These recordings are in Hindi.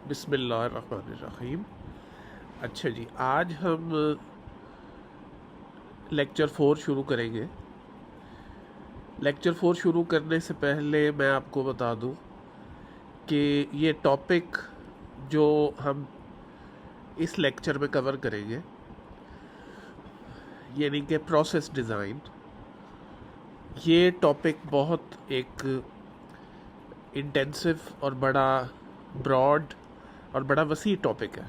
बिस्मिल्लाहिर्रहमानिर्रहीम। अच्छा जी, आज हम लेक्चर 4 शुरू करेंगे। लेक्चर 4 शुरू करने से पहले मैं आपको बता दूं कि ये टॉपिक जो हम इस लेक्चर में कवर करेंगे, यानी कि प्रोसेस डिज़ाइन, ये टॉपिक बहुत एक इंटेंसिव और बड़ा ब्रॉड और बड़ा वसी टॉपिक है।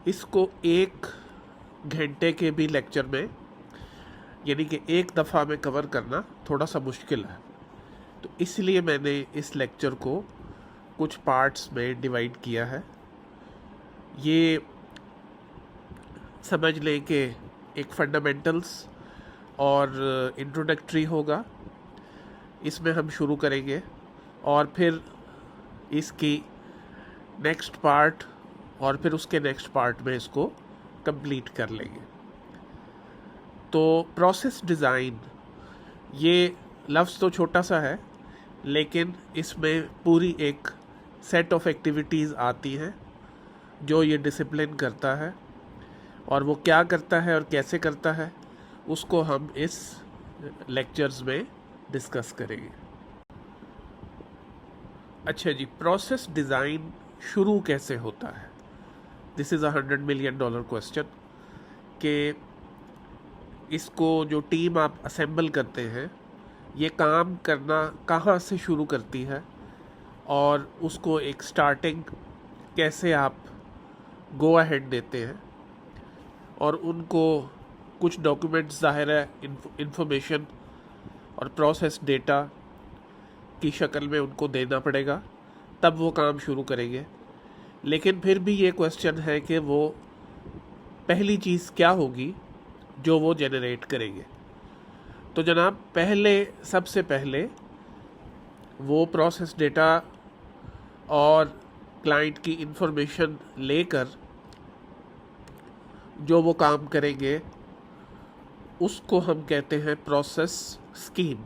इसको एक घंटे के भी लेक्चर में, यानी कि एक दफ़ा में कवर करना थोड़ा सा मुश्किल है। तो इसलिए मैंने इस लेक्चर को कुछ पार्ट्स में डिवाइड किया है। ये समझ लें कि एक फंडामेंटल्स और इंट्रोडक्टरी होगा, इसमें हम शुरू करेंगे और फिर इसकी नेक्स्ट पार्ट और फिर उसके नेक्स्ट पार्ट में इसको कंप्लीट कर लेंगे। तो प्रोसेस डिज़ाइन, ये लफ्ज़ तो छोटा सा है, लेकिन इसमें पूरी एक सेट ऑफ एक्टिविटीज़ आती हैं जो ये डिसिप्लिन करता है, और वो क्या करता है और कैसे करता है उसको हम इस लेक्चर्स में डिस्कस करेंगे। अच्छा जी, प्रोसेस डिज़ाइन शुरू कैसे होता है? This is $100 million question. कि इसको जो टीम आप असेंबल करते हैं, ये काम करना कहाँ से शुरू करती है और उसको एक स्टार्टिंग कैसे आप गो अहेड देते हैं, और उनको कुछ डॉक्यूमेंट्स ज़ाहिर है इंफॉर्मेशन और प्रोसेस डेटा की शक्ल में उनको देना पड़ेगा, तब वो काम शुरू करेंगे। लेकिन फिर भी ये क्वेश्चन है कि वो पहली चीज़ क्या होगी जो वो जनरेट करेंगे। तो जनाब, सबसे पहले वो प्रोसेस डेटा और क्लाइंट की इंफॉर्मेशन लेकर जो वो काम करेंगे उसको हम कहते हैं प्रोसेस स्कीम।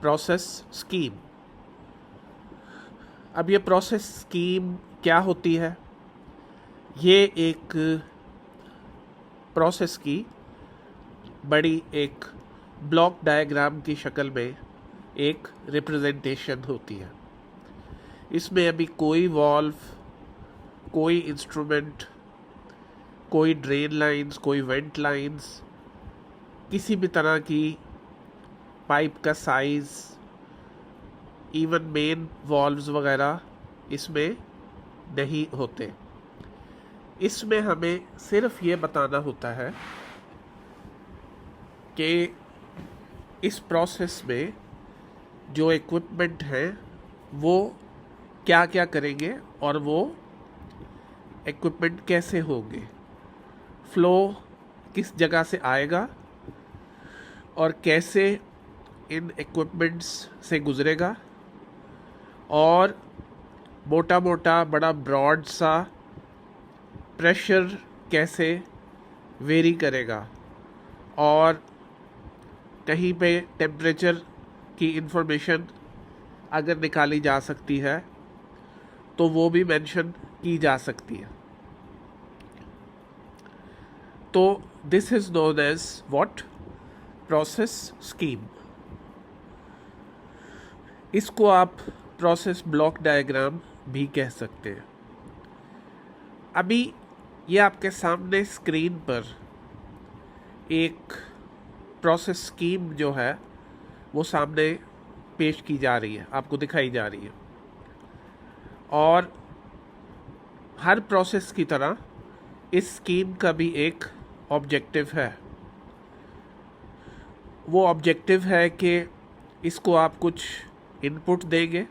Process scheme. अब ये प्रोसेस स्कीम क्या होती है? ये एक प्रोसेस की बड़ी एक ब्लॉक डायग्राम की शक्ल में एक रिप्रेजेंटेशन होती है। इसमें अभी कोई वॉल्व, कोई इंस्ट्रूमेंट, कोई ड्रेन लाइंस, कोई वेंट लाइंस, किसी भी तरह की पाइप का साइज़, इवन मेन वॉल्व्स वगैरह इसमें नहीं होते। इसमें हमें सिर्फ ये बताना होता है कि इस प्रोसेस में जो इक्विपमेंट हैं वो क्या क्या करेंगे और वो इक्विपमेंट कैसे होंगे, फ्लो किस जगह से आएगा और कैसे इन इक्विपमेंट्स से गुजरेगा, और मोटा मोटा बड़ा ब्रॉड सा प्रेशर कैसे वेरी करेगा, और कहीं पे टेम्परेचर की इंफॉर्मेशन अगर निकाली जा सकती है तो वो भी मेंशन की जा सकती है। तो this is known as what? Process scheme. इसको आप प्रोसेस ब्लॉक डायग्राम भी कह सकते हैं। अभी ये आपके सामने स्क्रीन पर एक प्रोसेस स्कीम जो है वो सामने पेश की जा रही है, आपको दिखाई जा रही है। और हर प्रोसेस की तरह इस स्कीम का भी एक ऑब्जेक्टिव है। वो ऑब्जेक्टिव है कि इसको आप कुछ इनपुट देंगे,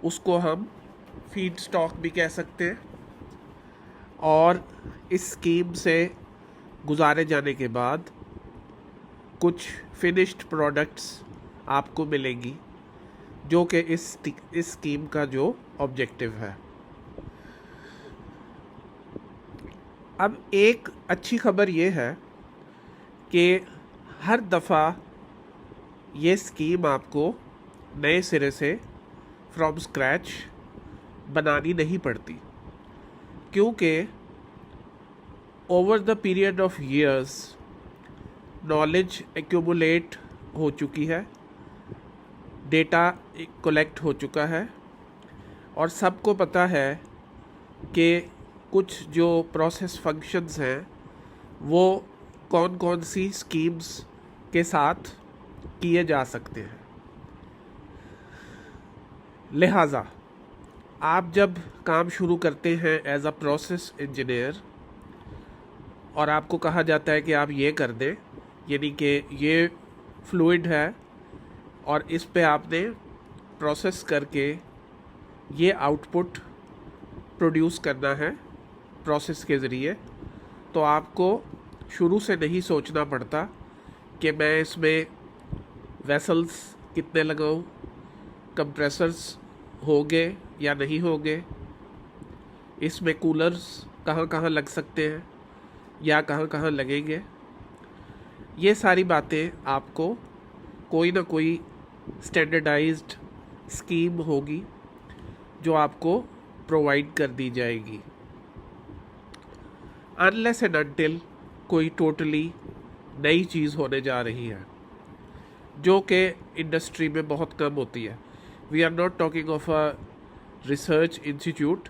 उसको हम फीड स्टॉक भी कह सकते हैं, और इस स्कीम से गुजारे जाने के बाद कुछ फिनिश्ड प्रोडक्ट्स आपको मिलेंगी, जो कि इस स्कीम का जो ऑब्जेक्टिव है। अब एक अच्छी खबर ये है कि हर दफ़ा ये स्कीम आपको नए सिरे से फ्रॉम स्क्रैच बनानी नहीं पड़ती, क्योंकि over the period of years knowledge accumulate हो चुकी है, डेटा कलेक्ट हो चुका है, और सबको पता है कि कुछ जो प्रोसेस फंक्शंस हैं वो कौन कौन सी स्कीम्स के साथ किए जा सकते हैं। लिहाजा आप जब काम शुरू करते हैं एज अ प्रोसेस इंजीनियर और आपको कहा जाता है कि आप ये कर दें, यानी कि ये फ्लूइड है और इस पे आपने प्रोसेस करके ये आउटपुट प्रोड्यूस करना है प्रोसेस के ज़रिए, तो आपको शुरू से नहीं सोचना पड़ता कि मैं इसमें वेसल्स कितने लगाऊं, कंप्रेसर्स होंगे या नहीं होंगे, इसमें कूलर्स कहाँ कहाँ लग सकते हैं या कहाँ कहाँ लगेंगे। ये सारी बातें आपको कोई ना कोई स्टैंडर्डाइज्ड स्कीम होगी जो आपको प्रोवाइड कर दी जाएगी, अनलेस एंड अनटिल कोई टोटली नई चीज़ होने जा रही है जो कि इंडस्ट्री में बहुत कम होती है। We are not talking of a research institute,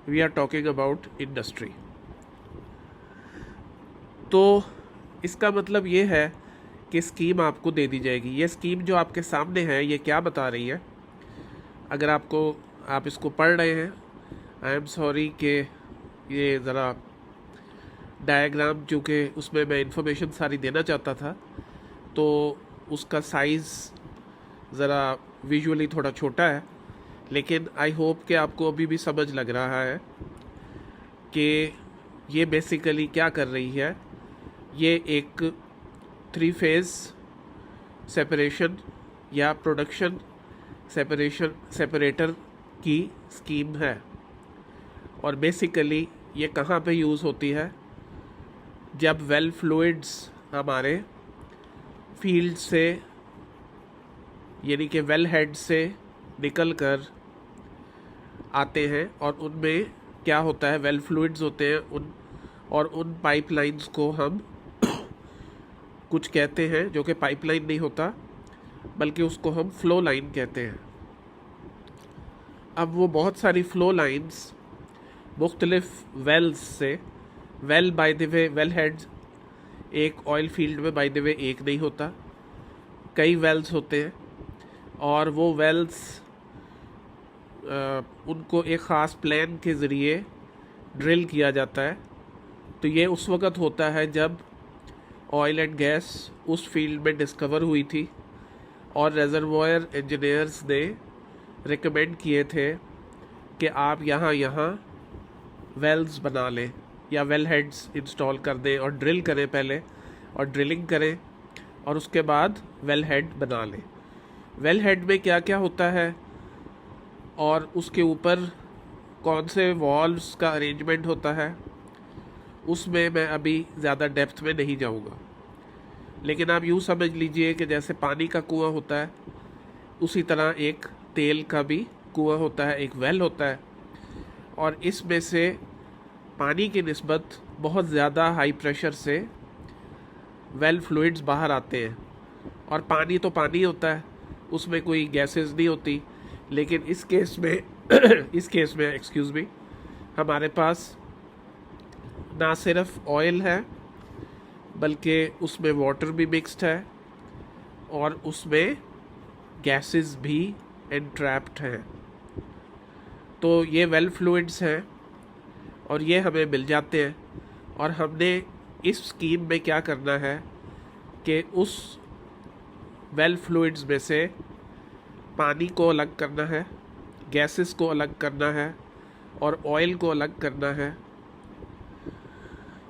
we are talking about industry. तो इसका मतलब ये है कि स्कीम आपको दे दी जाएगी। ये स्कीम जो आपके सामने है ये क्या बता रही है, अगर आप इसको पढ़ रहे हैं, आई एम सॉरी कि ये ज़रा डायग्राम, चूँकि उसमें मैं इंफॉर्मेशन सारी देना चाहता था तो उसका साइज़ ज़रा विजुअली थोड़ा छोटा है, लेकिन आई होप कि आपको अभी भी समझ लग रहा है कि ये बेसिकली क्या कर रही है। ये एक 3 फेज़ सेपरेशन या प्रोडक्शन सेपरेटर की स्कीम है, और बेसिकली ये कहाँ पे यूज़ होती है, जब वेल फ्लूइड्स हमारे फील्ड से यानी कि वेल हेड से निकल कर आते हैं और उनमें क्या होता है, वेल फ्लूइड्स होते हैं उन पाइपलाइंस को हम कुछ कहते हैं जो कि पाइपलाइन नहीं होता बल्कि उसको हम फ्लो लाइन कहते हैं। अब वो बहुत सारी फ्लो लाइंस मुख्तलिफ वेल्स से, well bye the way well heads एक ऑयल फील्ड में बाय द वे एक नहीं होता, कई वेल्स होते हैं, और वो वेल्स उनको एक ख़ास प्लान के ज़रिए ड्रिल किया जाता है। तो ये उस वक़्त होता है जब ऑयल एंड गैस उस फील्ड में डिस्कवर हुई थी और रेजर्वोयर इंजीनियर्स ने रिकमेंड किए थे कि आप यहाँ वेल्स बना लें या वेल हेड्स इंस्टॉल कर दें और ड्रिल करें पहले, और ड्रिलिंग करें और उसके बाद वेल हेड बना लें। वेल हेड में क्या क्या होता है और उसके ऊपर कौन से वॉल्व्स का अरेंजमेंट होता है, उसमें मैं अभी ज़्यादा डेप्थ में नहीं जाऊंगा, लेकिन आप यूँ समझ लीजिए कि जैसे पानी का कुआं होता है उसी तरह एक तेल का भी कुआं होता है, एक वेल होता है, और इसमें से पानी की निस्बत बहुत ज़्यादा हाई प्रेशर से वेल फ्लूइड्स बाहर आते हैं। और पानी तो पानी होता है, उसमें कोई गैसेस नहीं होती, लेकिन इस केस में एक्सक्यूज़ मी, हमारे पास ना सिर्फ ऑयल है बल्कि उसमें वाटर भी मिक्स्ड है और उसमें गैसेस भी एंट्रैप्ड हैं। तो ये वेल फ्लूइड्स हैं और ये हमें मिल जाते हैं, और हमने इस स्कीम में क्या करना है कि उस वेल फ्लूइड्स में से पानी को अलग करना है, गैसेस को अलग करना है और ऑयल को अलग करना है,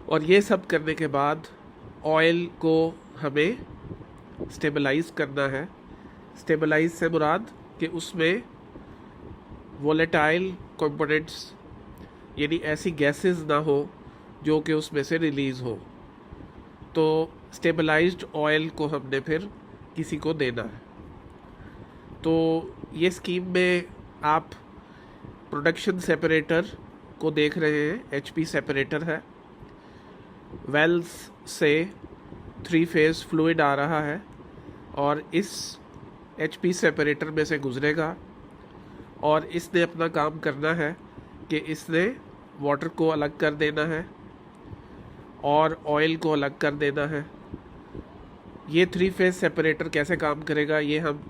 और ये सब करने के बाद ऑयल को हमें स्टेबलाइज़ करना है। स्टेबलाइज से मुराद कि उसमें वोलेटाइल कंपोनेंट्स यानी ऐसी गैसेस ना हो जो कि उसमें से रिलीज़ हो। तो स्टेबलाइज्ड ऑयल को हमने फिर किसी को देना है। तो ये स्कीम में आप प्रोडक्शन सेपरेटर को देख रहे हैं, एचपी सेपरेटर है। वेल्स से 3 फेज़ फ्लूइड आ रहा है और इस एचपी सेपरेटर में से गुजरेगा और इसने अपना काम करना है कि इसने वाटर को अलग कर देना है और ऑयल को अलग कर देना है। ये 3 फेज़ सेपरेटर कैसे काम करेगा ये हम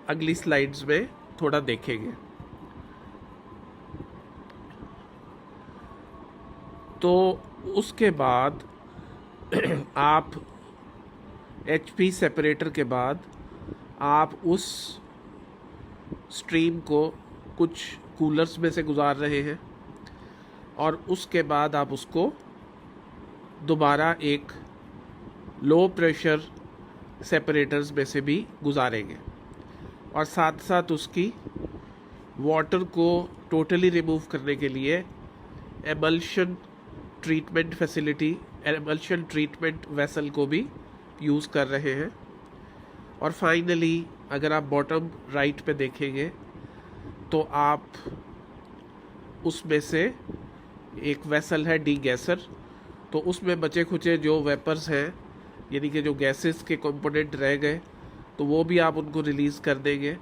अगली स्लाइड्स में थोड़ा देखेंगे। तो उसके बाद आप एचपी सेपरेटर के बाद आप उस स्ट्रीम को कुछ कूलर्स में से गुजार रहे हैं और उसके बाद आप उसको दोबारा एक लो प्रेशर सेपरेटर्स में से भी गुजारेंगे और साथ साथ उसकी वाटर को टोटली रिमूव करने के लिए emulsion treatment facility, emulsion treatment vessel को भी यूज़ कर रहे हैं। और फाइनली अगर आप बॉटम राइट पे देखेंगे तो आप उसमें से एक वेसल है डीगैसर, तो उसमें बचे खुचे जो वेपर्स हैं यानी कि जो गैसेस के कंपोनेंट रह गए तो वो भी आप उनको रिलीज़ कर देंगे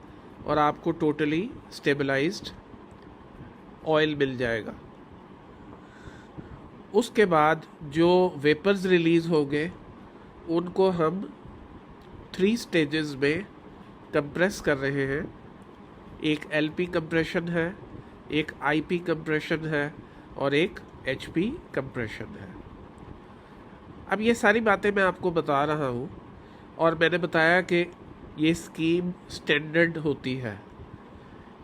और आपको टोटली स्टेबलाइज्ड ऑयल मिल जाएगा। उसके बाद जो वेपर्स रिलीज़ हो गए उनको हम 3 स्टेजेस में कंप्रेस कर रहे हैं। एक एलपी कंप्रेशन है, एक आईपी कंप्रेशन है और एक एचपी कंप्रेशन है। अब ये सारी बातें मैं आपको बता रहा हूँ और मैंने बताया कि ये स्कीम स्टैंडर्ड होती है,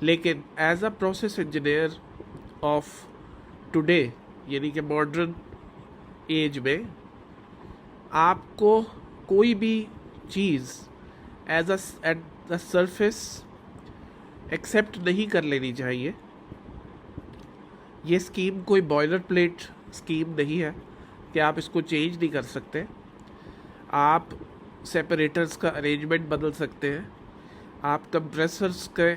लेकिन as a process engineer of today यानी कि मॉडर्न एज में आपको कोई भी चीज़ as at the surface accept नहीं कर लेनी चाहिए। ये स्कीम कोई बॉयलर प्लेट स्कीम नहीं है कि आप इसको चेंज नहीं कर सकते। आप सेपरेटर्स का अरेंजमेंट बदल सकते हैं, आप कंप्रेसर्स के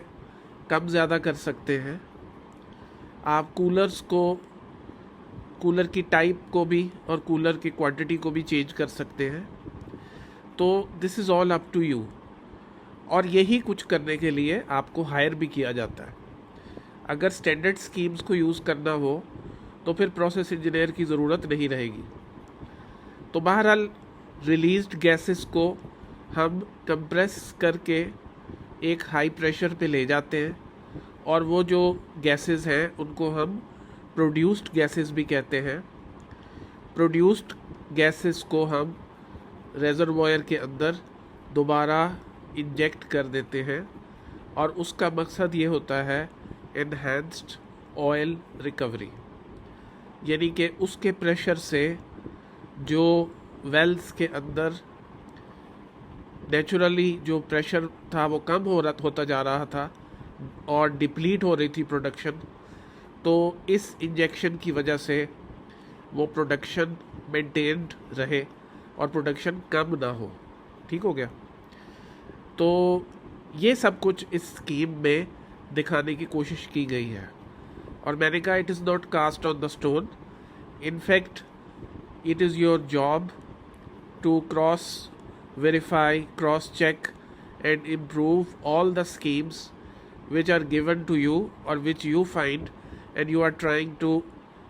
कम ज़्यादा कर सकते हैं, आप कूलर की टाइप को भी और कूलर की क्वांटिटी को भी चेंज कर सकते हैं। तो this is all up to you और यही कुछ करने के लिए आपको हायर भी किया जाता है। अगर स्टैंडर्ड स्कीम्स को यूज़ करना हो तो फिर प्रोसेस इंजीनियर की ज़रूरत नहीं रहेगी। तो बहरहाल रिलीज्ड गैसेस को हम कंप्रेस करके एक हाई प्रेशर पे ले जाते हैं और वो जो गैसेस हैं उनको हम प्रोड्यूस्ड गैसेस भी कहते हैं। प्रोड्यूस्ड गैसेस को हम रेजरवॉयर के अंदर दोबारा इंजेक्ट कर देते हैं और उसका मकसद ये होता है एनहांस्ड ऑयल रिकवरी, यानी कि उसके प्रेशर से जो वेल्स के अंदर नेचुरली जो प्रेशर था वो कम होता जा रहा था और डिप्लीट हो रही थी प्रोडक्शन, तो इस इंजेक्शन की वजह से वो प्रोडक्शन मेंटेन्ड रहे और प्रोडक्शन कम ना हो। ठीक हो गया। तो ये सब कुछ इस स्कीम में दिखाने की कोशिश की गई है और मैंने कहा it is not cast on the stone, in fact it is your job to cross verify, cross check and improve all the schemes which are given to you or which you find and you are trying to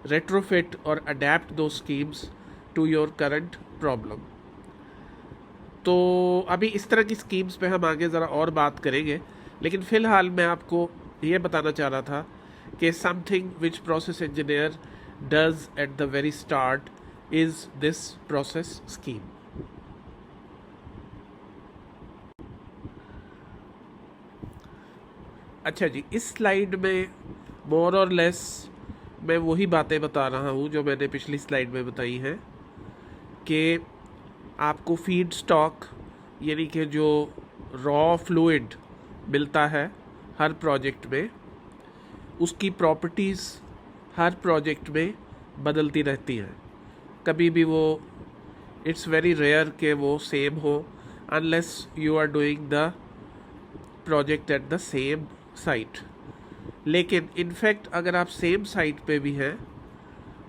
retrofit or adapt those schemes to your current problem. तो अभी इस तरह की स्कीम्स पे हम आगे ज़रा और बात करेंगे, लेकिन फ़िलहाल मैं आपको ये बताना चाह रहा था कि something which process engineer does at the very start is this process scheme. अच्छा जी, इस स्लाइड में मोर और लेस मैं वही बातें बता रहा हूँ जो मैंने पिछली स्लाइड में बताई हैं कि आपको फीड स्टॉक यानी कि जो रॉ फ्लूइड मिलता है हर प्रोजेक्ट में, उसकी प्रॉपर्टीज़ हर प्रोजेक्ट में बदलती रहती हैं। कभी भी वो इट्स वेरी रेयर कि वो सेम हो unless you are doing the project at the same site. लेकिन इनफैक्ट अगर आप सेम साइट पे भी हैं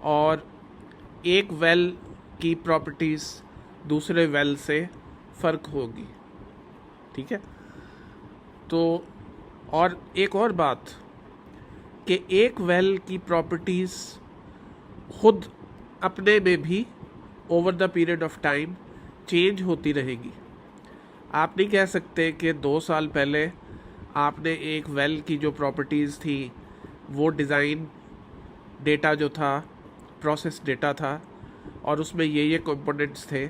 और एक वेल की प्रॉपर्टीज़ दूसरे वेल से फ़र्क होगी, ठीक है। तो और एक और बात कि एक वेल की प्रॉपर्टीज़ खुद अपने में भी over the period of time change होती रहेगी। आप नहीं कह सकते कि 2 साल पहले आपने एक वेल की जो प्रॉपर्टीज़ थी वो डिज़ाइन डेटा जो था, प्रोसेस डेटा था और उसमें ये कंपोनेंट्स थे,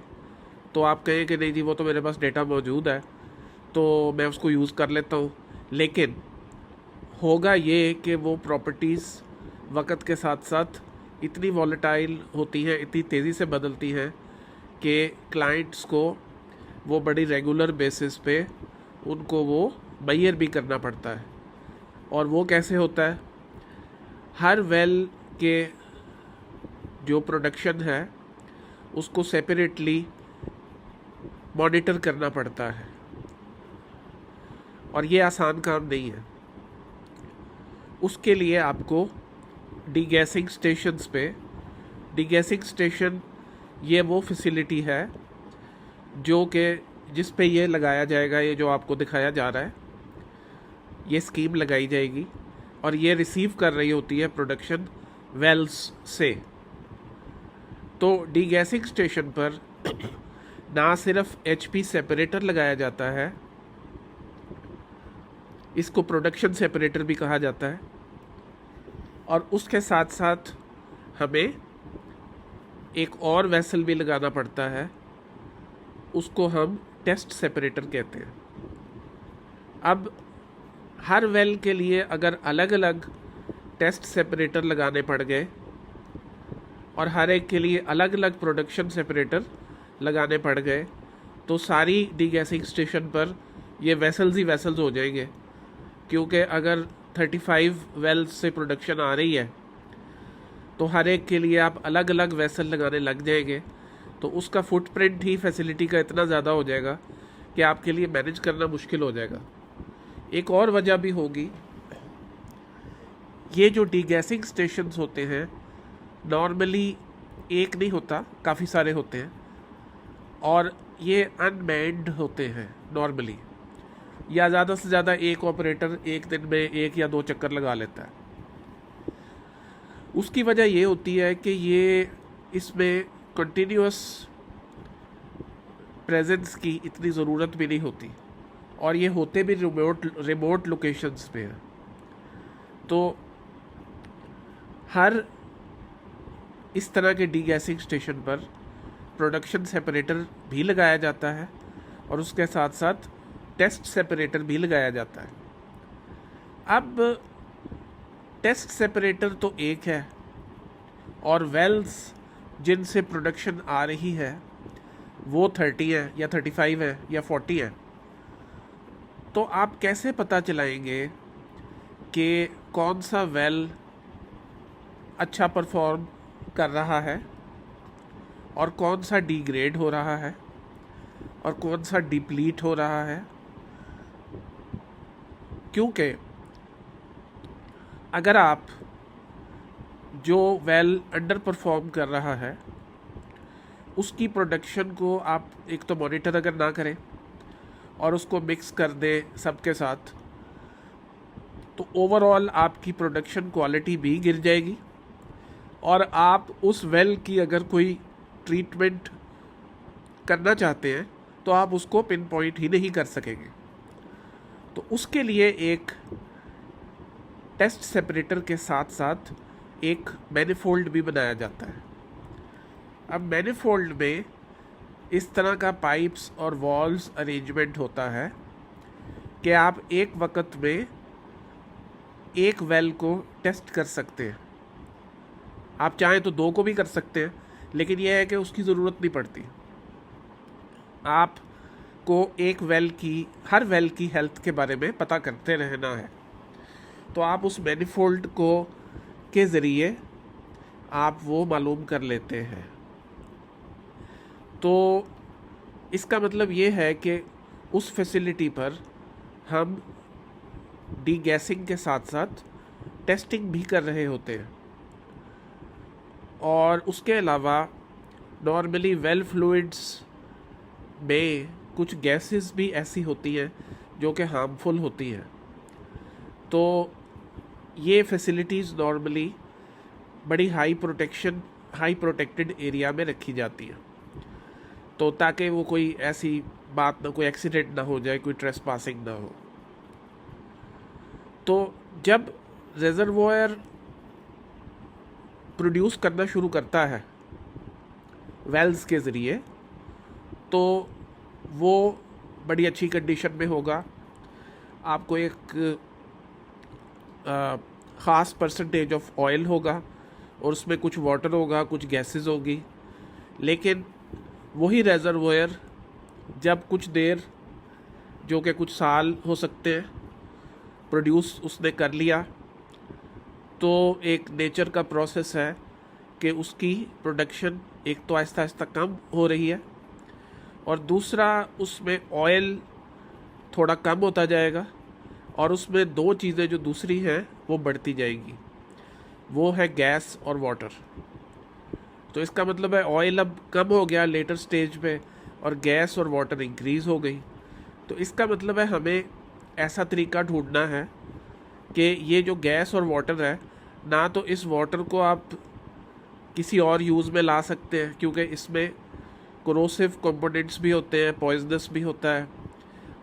तो आप कहें कि नहीं जी वो तो मेरे पास डेटा मौजूद है तो मैं उसको यूज़ कर लेता हूँ। लेकिन होगा ये कि वो प्रॉपर्टीज़ वक्त के साथ साथ इतनी वॉलेटाइल होती हैं, इतनी तेज़ी से बदलती हैं कि क्लाइंट्स को वो बड़ी रेगुलर बेसिस पे उनको वो मेजर भी करना पड़ता है। और वो कैसे होता है, हर वेल के जो प्रोडक्शन है उसको सेपरेटली मॉनिटर करना पड़ता है और ये आसान काम नहीं है। उसके लिए आपको डीगैसिंग स्टेशंस पे, डीगैसिंग स्टेशन ये वो फैसिलिटी है जो कि जिस पे ये लगाया जाएगा, ये जो आपको दिखाया जा रहा है, ये स्कीम लगाई जाएगी और ये रिसीव कर रही होती है प्रोडक्शन वेल्स से। तो डीगैसिंग स्टेशन पर ना सिर्फ एचपी सेपरेटर लगाया जाता है, इसको प्रोडक्शन सेपरेटर भी कहा जाता है, और उसके साथ साथ हमें एक और वेसल भी लगाना पड़ता है, उसको हम टेस्ट सेपरेटर कहते हैं। अब हर वेल के लिए अगर अलग अलग टेस्ट सेपरेटर लगाने पड़ गए और हर एक के लिए अलग अलग प्रोडक्शन सेपरेटर लगाने पड़ गए तो सारी डीगैसिंग स्टेशन पर ये वेसल्स ही वेसल्स हो जाएंगे, क्योंकि अगर 35 वेल्स से प्रोडक्शन आ रही है तो हर एक के लिए आप अलग अलग वेसल लगाने लग जाएंगे, तो उसका फुटप्रिंट ही फैसिलिटी का इतना ज़्यादा हो जाएगा कि आपके लिए मैनेज करना मुश्किल हो जाएगा। एक और वजह भी होगी, ये जो डीगैसिंग स्टेशंस होते हैं नॉर्मली एक नहीं होता, काफ़ी सारे होते हैं और ये अनमैन्ड होते हैं नॉर्मली, या ज़्यादा से ज़्यादा एक ऑपरेटर एक दिन में 1 या 2 चक्कर लगा लेता है। उसकी वजह ये होती है कि ये इसमें कंटिन्यूअस प्रेजेंस की इतनी ज़रूरत भी नहीं होती और ये होते भी रिमोट लोकेशंस पे हैं। तो हर इस तरह के डीगैसिंग स्टेशन पर प्रोडक्शन सेपरेटर भी लगाया जाता है और उसके साथ साथ टेस्ट सेपरेटर भी लगाया जाता है। अब टेस्ट सेपरेटर तो एक है और वेल्स जिनसे प्रोडक्शन आ रही है वो 30 है या 35 है या 40 है। तो आप कैसे पता चलाएंगे कि कौन सा वेल अच्छा परफॉर्म कर रहा है और कौन सा डिग्रेड हो रहा है और कौन सा डिप्लीट हो रहा है? क्योंकि अगर आप जो वेल अंडर परफॉर्म कर रहा है उसकी प्रोडक्शन को आप एक तो मॉनिटर अगर ना करें और उसको मिक्स कर दें सबके साथ, तो ओवरऑल आपकी प्रोडक्शन क्वालिटी भी गिर जाएगी और आप उस वेल की अगर कोई ट्रीटमेंट करना चाहते हैं तो आप उसको पिन पॉइंट ही नहीं कर सकेंगे। तो उसके लिए एक टेस्ट सेपरेटर के साथ साथ एक मैनिफोल्ड भी बनाया जाता है। अब मैनिफोल्ड में इस तरह का पाइप्स और वॉल्व्स अरेंजमेंट होता है कि आप एक वक्त में एक वेल को टेस्ट कर सकते हैं। आप चाहें तो 2 को भी कर सकते हैं, लेकिन यह है कि उसकी ज़रूरत नहीं पड़ती। आपको एक वेल की, हर वेल की हेल्थ के बारे में पता करते रहना है। तो आप उस मैनिफोल्ड को के ज़रिए आप वो मालूम कर लेते हैं। तो इसका मतलब ये है कि उस फैसिलिटी पर हम डीगैसिंग के साथ साथ टेस्टिंग भी कर रहे होते हैं। और उसके अलावा नॉर्मली वेल फ्लूइड्स में कुछ गैसेस भी ऐसी होती हैं जो कि हार्मफुल होती हैं। तो ये फैसिलिटीज़ नॉर्मली बड़ी हाई प्रोटेक्टेड एरिया में रखी जाती हैं, तो ताकि वो कोई ऐसी बात ना, कोई एक्सीडेंट ना हो जाए, कोई ट्रेसपासिंग ना हो। तो जब रिजर्वॉयर प्रोड्यूस करना शुरू करता है वेल्स के ज़रिए, तो वो बड़ी अच्छी कंडीशन में होगा। आपको एक ख़ास परसेंटेज ऑफ ऑयल होगा और उसमें कुछ वाटर होगा, कुछ गैसेस होगी। लेकिन वही रिजर्वॉयर जब कुछ देर, जो कि कुछ साल हो सकते हैं, प्रोड्यूस उसने कर लिया, तो एक नेचर का प्रोसेस है कि उसकी प्रोडक्शन एक तो आहिस्ता आहिस्ता कम हो रही है, और दूसरा उसमें ऑयल थोड़ा कम होता जाएगा, और उसमें दो चीज़ें जो दूसरी हैं वो बढ़ती जाएंगी, वो है गैस और वाटर। तो इसका मतलब है ऑयल अब कम हो गया लेटर स्टेज पे, और गैस और वाटर इंक्रीज़ हो गई। तो इसका मतलब है हमें ऐसा तरीका ढूंढना है कि ये जो गैस और वाटर है, ना तो इस वाटर को आप किसी और यूज़ में ला सकते हैं, क्योंकि इसमें कोरोसिव कंपोनेंट्स भी होते हैं, पॉइजनस भी होता है।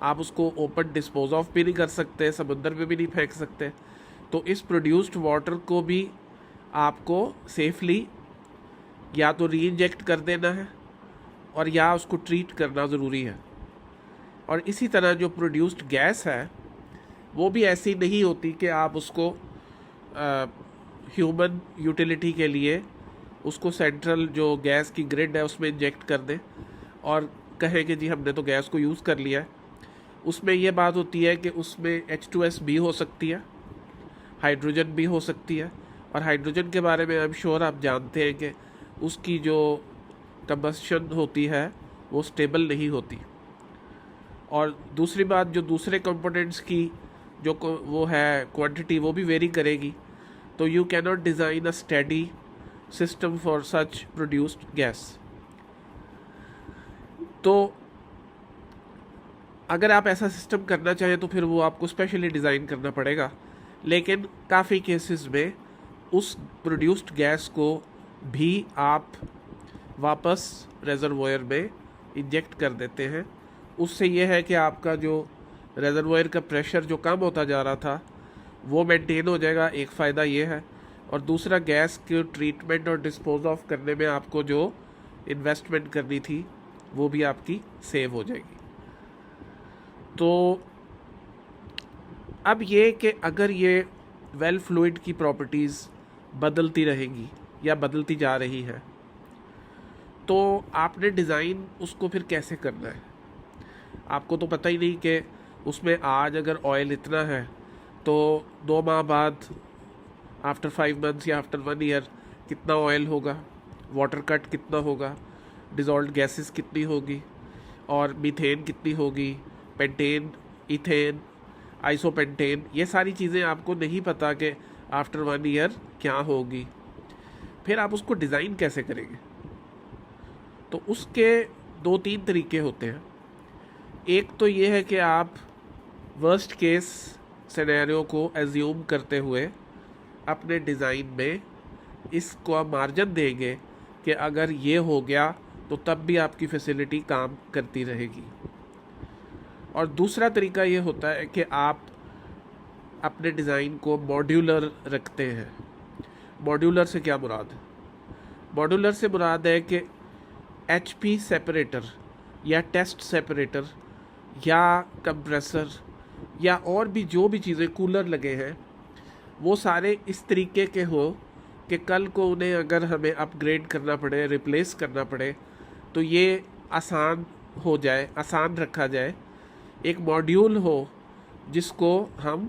आप उसको ओपन डिस्पोज ऑफ भी नहीं कर सकते, समंदर में भी नहीं फेंक सकते। तो इस प्रोड्यूस्ड वाटर को भी आपको सेफली या तो री इंजेक्ट कर देना है, और या उसको ट्रीट करना ज़रूरी है। और इसी तरह जो प्रोड्यूस्ड गैस है वो भी ऐसी नहीं होती कि आप उसको ह्यूमन यूटिलिटी के लिए उसको सेंट्रल जो गैस की ग्रिड है उसमें इंजेक्ट कर दें और कहें कि जी हमने तो गैस को यूज़ कर लिया है। उसमें ये बात होती है कि उसमें H2S भी हो सकती है, हाइड्रोजन भी हो सकती है, और हाइड्रोजन के बारे में आई एम श्योर आप जानते हैं कि उसकी जो कंबस्शन होती है वो स्टेबल नहीं होती। और दूसरी बात, जो दूसरे कंपोनेंट्स की जो वो है क्वांटिटी, वो भी वेरी करेगी। तो you can not design a steady system for such produced gas. तो अगर आप ऐसा सिस्टम करना चाहें तो फिर वो आपको स्पेशली डिज़ाइन करना पड़ेगा। लेकिन काफ़ी केसेस में उस प्रोड्यूस्ड गैस को भी आप वापस रिजर्वॉयर में इंजेक्ट कर देते हैं। उससे ये है कि आपका जो रिजर्वॉयर का प्रेशर जो कम होता जा रहा था वो मेंटेन हो जाएगा, एक फ़ायदा ये है। और दूसरा, गैस के ट्रीटमेंट और डिस्पोज ऑफ करने में आपको जो इन्वेस्टमेंट करनी थी वो भी आपकी सेव हो जाएगी। तो अब ये कि अगर ये वेल फ्लूइड की प्रॉपर्टीज़ बदलती रहेंगी या बदलती जा रही है, तो आपने डिज़ाइन उसको फिर कैसे करना है। आपको तो पता ही नहीं कि उसमें आज अगर ऑयल इतना है तो 2 माह बाद, आफ्टर 5 मंथ्स या आफ्टर 1 ईयर कितना ऑयल होगा, वाटर कट कितना होगा, डिज़ोल्व्ड गैसेस कितनी होगी, और मीथेन कितनी होगी, पेंटेन, इथेन, आइसोपेंटेन, ये सारी चीज़ें आपको नहीं पता कि आफ्टर 1 ईयर क्या होगी। फिर आप उसको डिज़ाइन कैसे करेंगे। तो उसके 2-3 तरीके होते हैं। एक तो ये है कि आप वर्स्ट केस सिनेरियो को एज्यूम करते हुए अपने डिज़ाइन में इसको मार्जिन देंगे कि अगर ये हो गया तो तब भी आपकी फैसिलिटी काम करती रहेगी। और दूसरा तरीका ये होता है कि आप अपने डिज़ाइन को मॉड्यूलर रखते हैं। मॉड्यूलर से क्या मुराद है? मॉड्यूलर से मुराद है कि HP सेपरेटर या टेस्ट सेपरेटर या कंप्रेसर या और भी जो भी चीज़ें, कूलर लगे हैं, वो सारे इस तरीके के हो कि कल को उन्हें अगर हमें अपग्रेड करना पड़े, रिप्लेस करना पड़े, तो ये आसान हो जाए, आसान रखा जाए। एक मॉड्यूल हो जिसको हम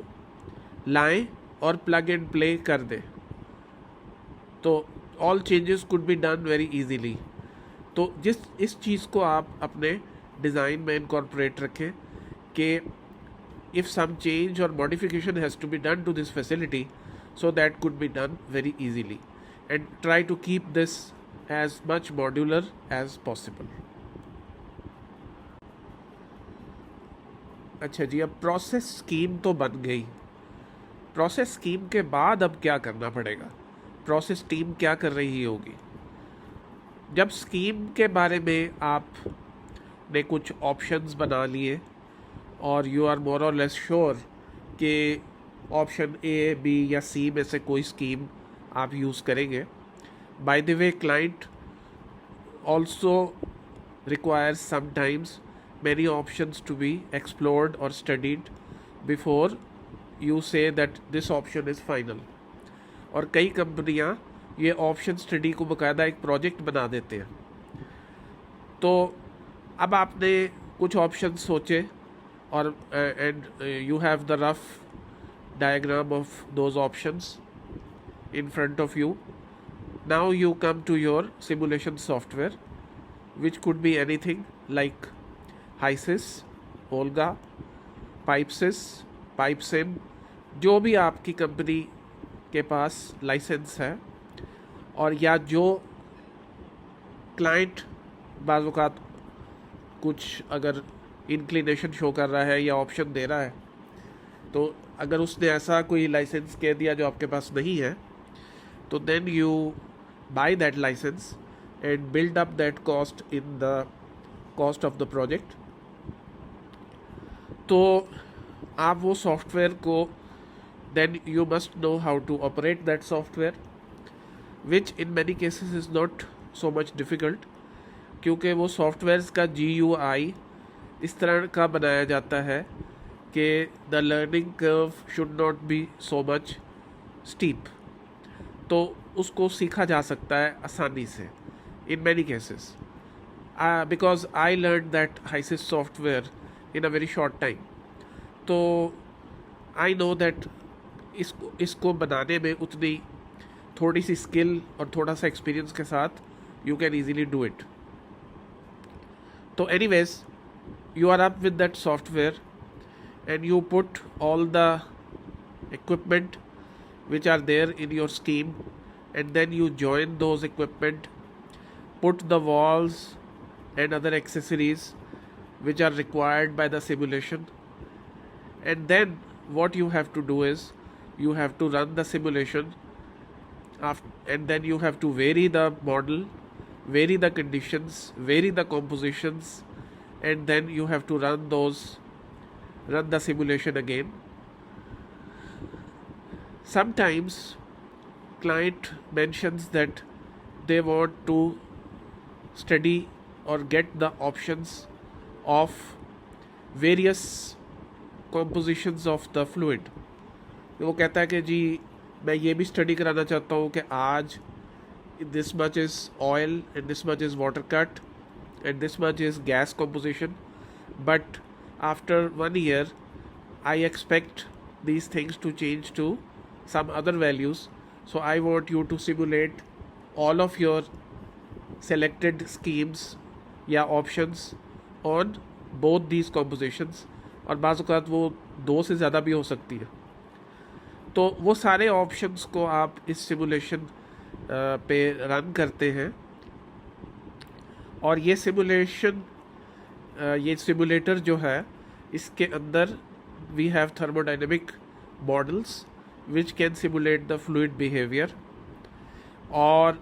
लाएं और प्लग एंड प्ले कर दें, तो all changes could be done very easily. तो इस चीज़ को आप अपने डिज़ाइन में इनकॉर्पोरेट रखें कि इफ़ सम चेंज और modification has to be done to this facility, so that could be done very easily, and try to keep this as much modular as possible. अच्छा जी, अब प्रोसेस स्कीम तो बन गई। प्रोसेस स्कीम के बाद अब क्या करना पड़ेगा, प्रोसेस टीम क्या कर रही होगी? जब स्कीम के बारे में आपने कुछ ऑप्शंस बना लिए और यू आर मोर और लेस श्योर कि ऑप्शन ए, बी या सी में से कोई स्कीम आप यूज़ करेंगे। Bye the way, client also requires sometimes many options to be explored or studied before you say that this option is final. और कई कंपनियां ये ऑप्शन स्टडी को बाकायदा एक प्रोजेक्ट बना देते हैं। तो अब आपने कुछ ऑप्शन सोचे और and you have the rough diagram of those options in front of you. Now you come to your simulation software, which could be anything like HYSYS, Olga, PipeSys, PipeSim, जो भी आपकी कंपनी के पास लाइसेंस है, और या जो क्लाइंट बाज़-औक़ात कुछ अगर इंक्लिनेशन शो कर रहा है या ऑप्शन दे रहा है, तो अगर उसने ऐसा कोई लाइसेंस कह दिया जो आपके पास नहीं है, तो then you buy that license and build up that cost in the cost of the project. तो आप वो सॉफ्टवेयर को then you must know how to operate that software, which in many cases is not so much difficult, क्योंकि वो सॉफ्टवेयर्स का GUI इस तरह का बनाया जाता है कि the learning curve should not be so much steep, तो उसको सीखा जा सकता है आसानी से in many cases, because I learn that HYSYS software in a very short time. तो आई नो दैट इसको बनाने में उतनी थोड़ी सी स्किल और थोड़ा सा एक्सपीरियंस के साथ you can easily do it. तो anyways, you are up with that software and you put all the equipment which are there in your scheme, and then you join those equipment, put the walls and other accessories which are required by the simulation, and then what you have to do is you have to run the simulation, and then you have to vary the model, vary the conditions, vary the compositions, and then you have to run the simulation again. Sometimes client mentions that they want to study or get the options of various compositions of the fluid. वो कहता है कि जी मैं ये भी स्टडी कराना चाहता हूँ कि आज this much is oil and this much is water cut and this much is gas composition, but after 1 year I expect these things to change to some other values, so I want you to simulate all of your selected schemes या options on both these compositions, और बाज़ औक़ात वो 2 से ज़्यादा भी हो सकती है। तो वो सारे ऑप्शंस को आप इस सिमुलेशन पे रन करते हैं, और ये सिमुलेटर जो है इसके अंदर we have thermodynamic models which can simulate the fluid behavior, और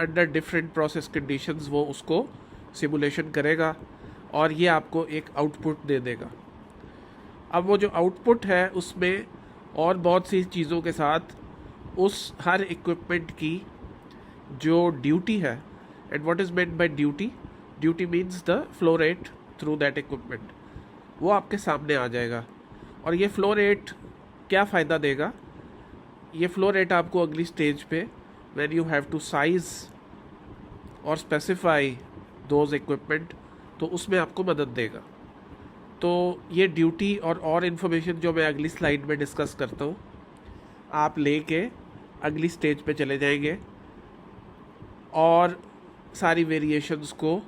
under different process conditions वो उसको simulation करेगा और ये आपको एक आउटपुट दे देगा। अब वो जो आउटपुट है उसमें और बहुत सी चीज़ों के साथ उस हर इक्विपमेंट की जो ड्यूटी है, and what is meant by duty means the flow rate through that equipment, वो आपके सामने आ जाएगा। और ये फ्लो रेट क्या फ़ायदा देगा? ये फ्लो रेट आपको अगली स्टेज पे when you have to size और स्पेसिफाई दोज इक्विपमेंट, तो उसमें आपको मदद देगा। तो ये ड्यूटी और इन्फॉर्मेशन जो मैं अगली स्लाइड में डिस्कस करता हूँ, आप लेके अगली स्टेज पे चले जाएंगे और सारी वेरिएशंस को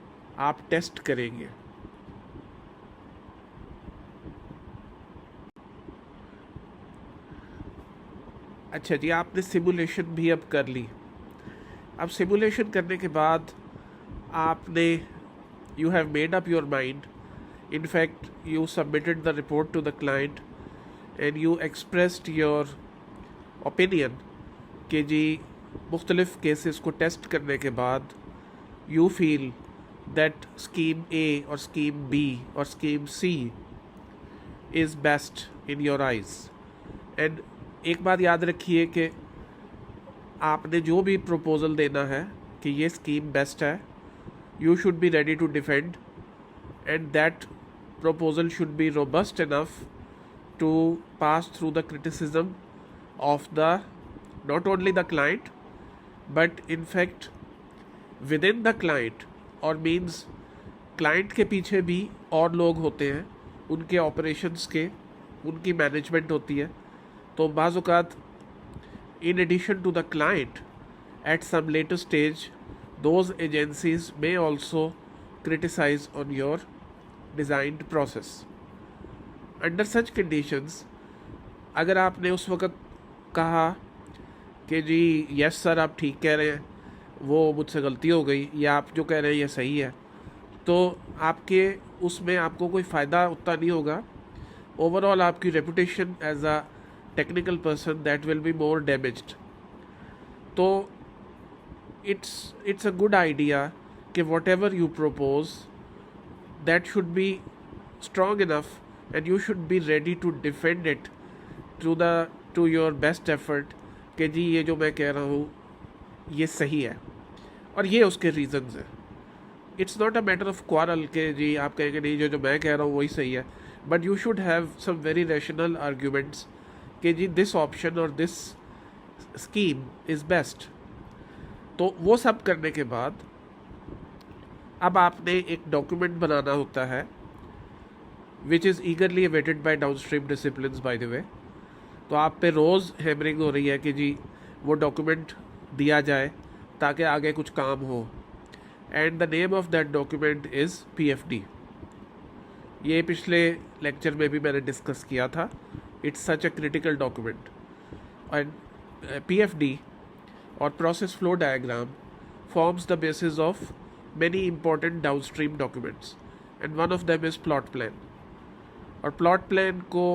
आप टेस्ट करेंगे। अच्छा जी, आपने सिमुलेशन भी अब कर ली। अब सिमुलेशन करने के बाद आपने you have made up your mind, in fact you submitted the report to the client and you expressed your opinion कि जी मुख्तलिफ़ केसेस को टेस्ट करने के बाद you feel that scheme A और scheme B और scheme C is best in your eyes। and एक बात याद रखिए कि आपने जो भी प्रपोज़ल देना है कि ये स्कीम बेस्ट है, you should be ready to defend and that proposal should be robust enough to pass through the criticism of the not only the client but in fact within the client, और means client के पीछे भी और लोग होते हैं, उनके operations के, उनकी management होती है। तो बाज़ औक़ात in addition to the client at some later stage those agencies may also criticize on your designed process। under such conditions अगर आपने उस वक़्त कहा कि जी यस सर आप ठीक कह रहे हैं, वो मुझसे गलती हो गई, या आप जो कह रहे हैं ये सही है, तो आपके उसमें आपको कोई फ़ायदा उतना नहीं होगा। ओवरऑल आपकी reputation as a technical person that will be more damaged. तो इट्स अ गुड आइडिया कि what you propose that should be strong enough and you should be ready to defend it to your best effort कि जी ये जो मैं कह रहा हूँ ये सही है और ये उसके रीजंस हैं। It's not a matter of quarrel के जी आप कहेंगे नहीं जो मैं कह रहा हूँ वही सही है, but you should have some very rational arguments कि जी दिस ऑप्शन और दिस स्कीम इज़ बेस्ट। तो वो सब करने के बाद अब आपने एक डॉक्यूमेंट बनाना होता है which is eagerly awaited by downstream disciplines by the way. तो आप पे रोज़ हैमरिंग हो रही है कि जी वो डॉक्यूमेंट दिया जाए ताकि आगे कुछ काम हो। And the name of that document is PFD। ये पिछले लेक्चर में भी मैंने डिस्कस किया था। It's such a critical document. And PFD और process flow diagram forms the basis of many important downstream documents and one of them is plot plan। और plot plan को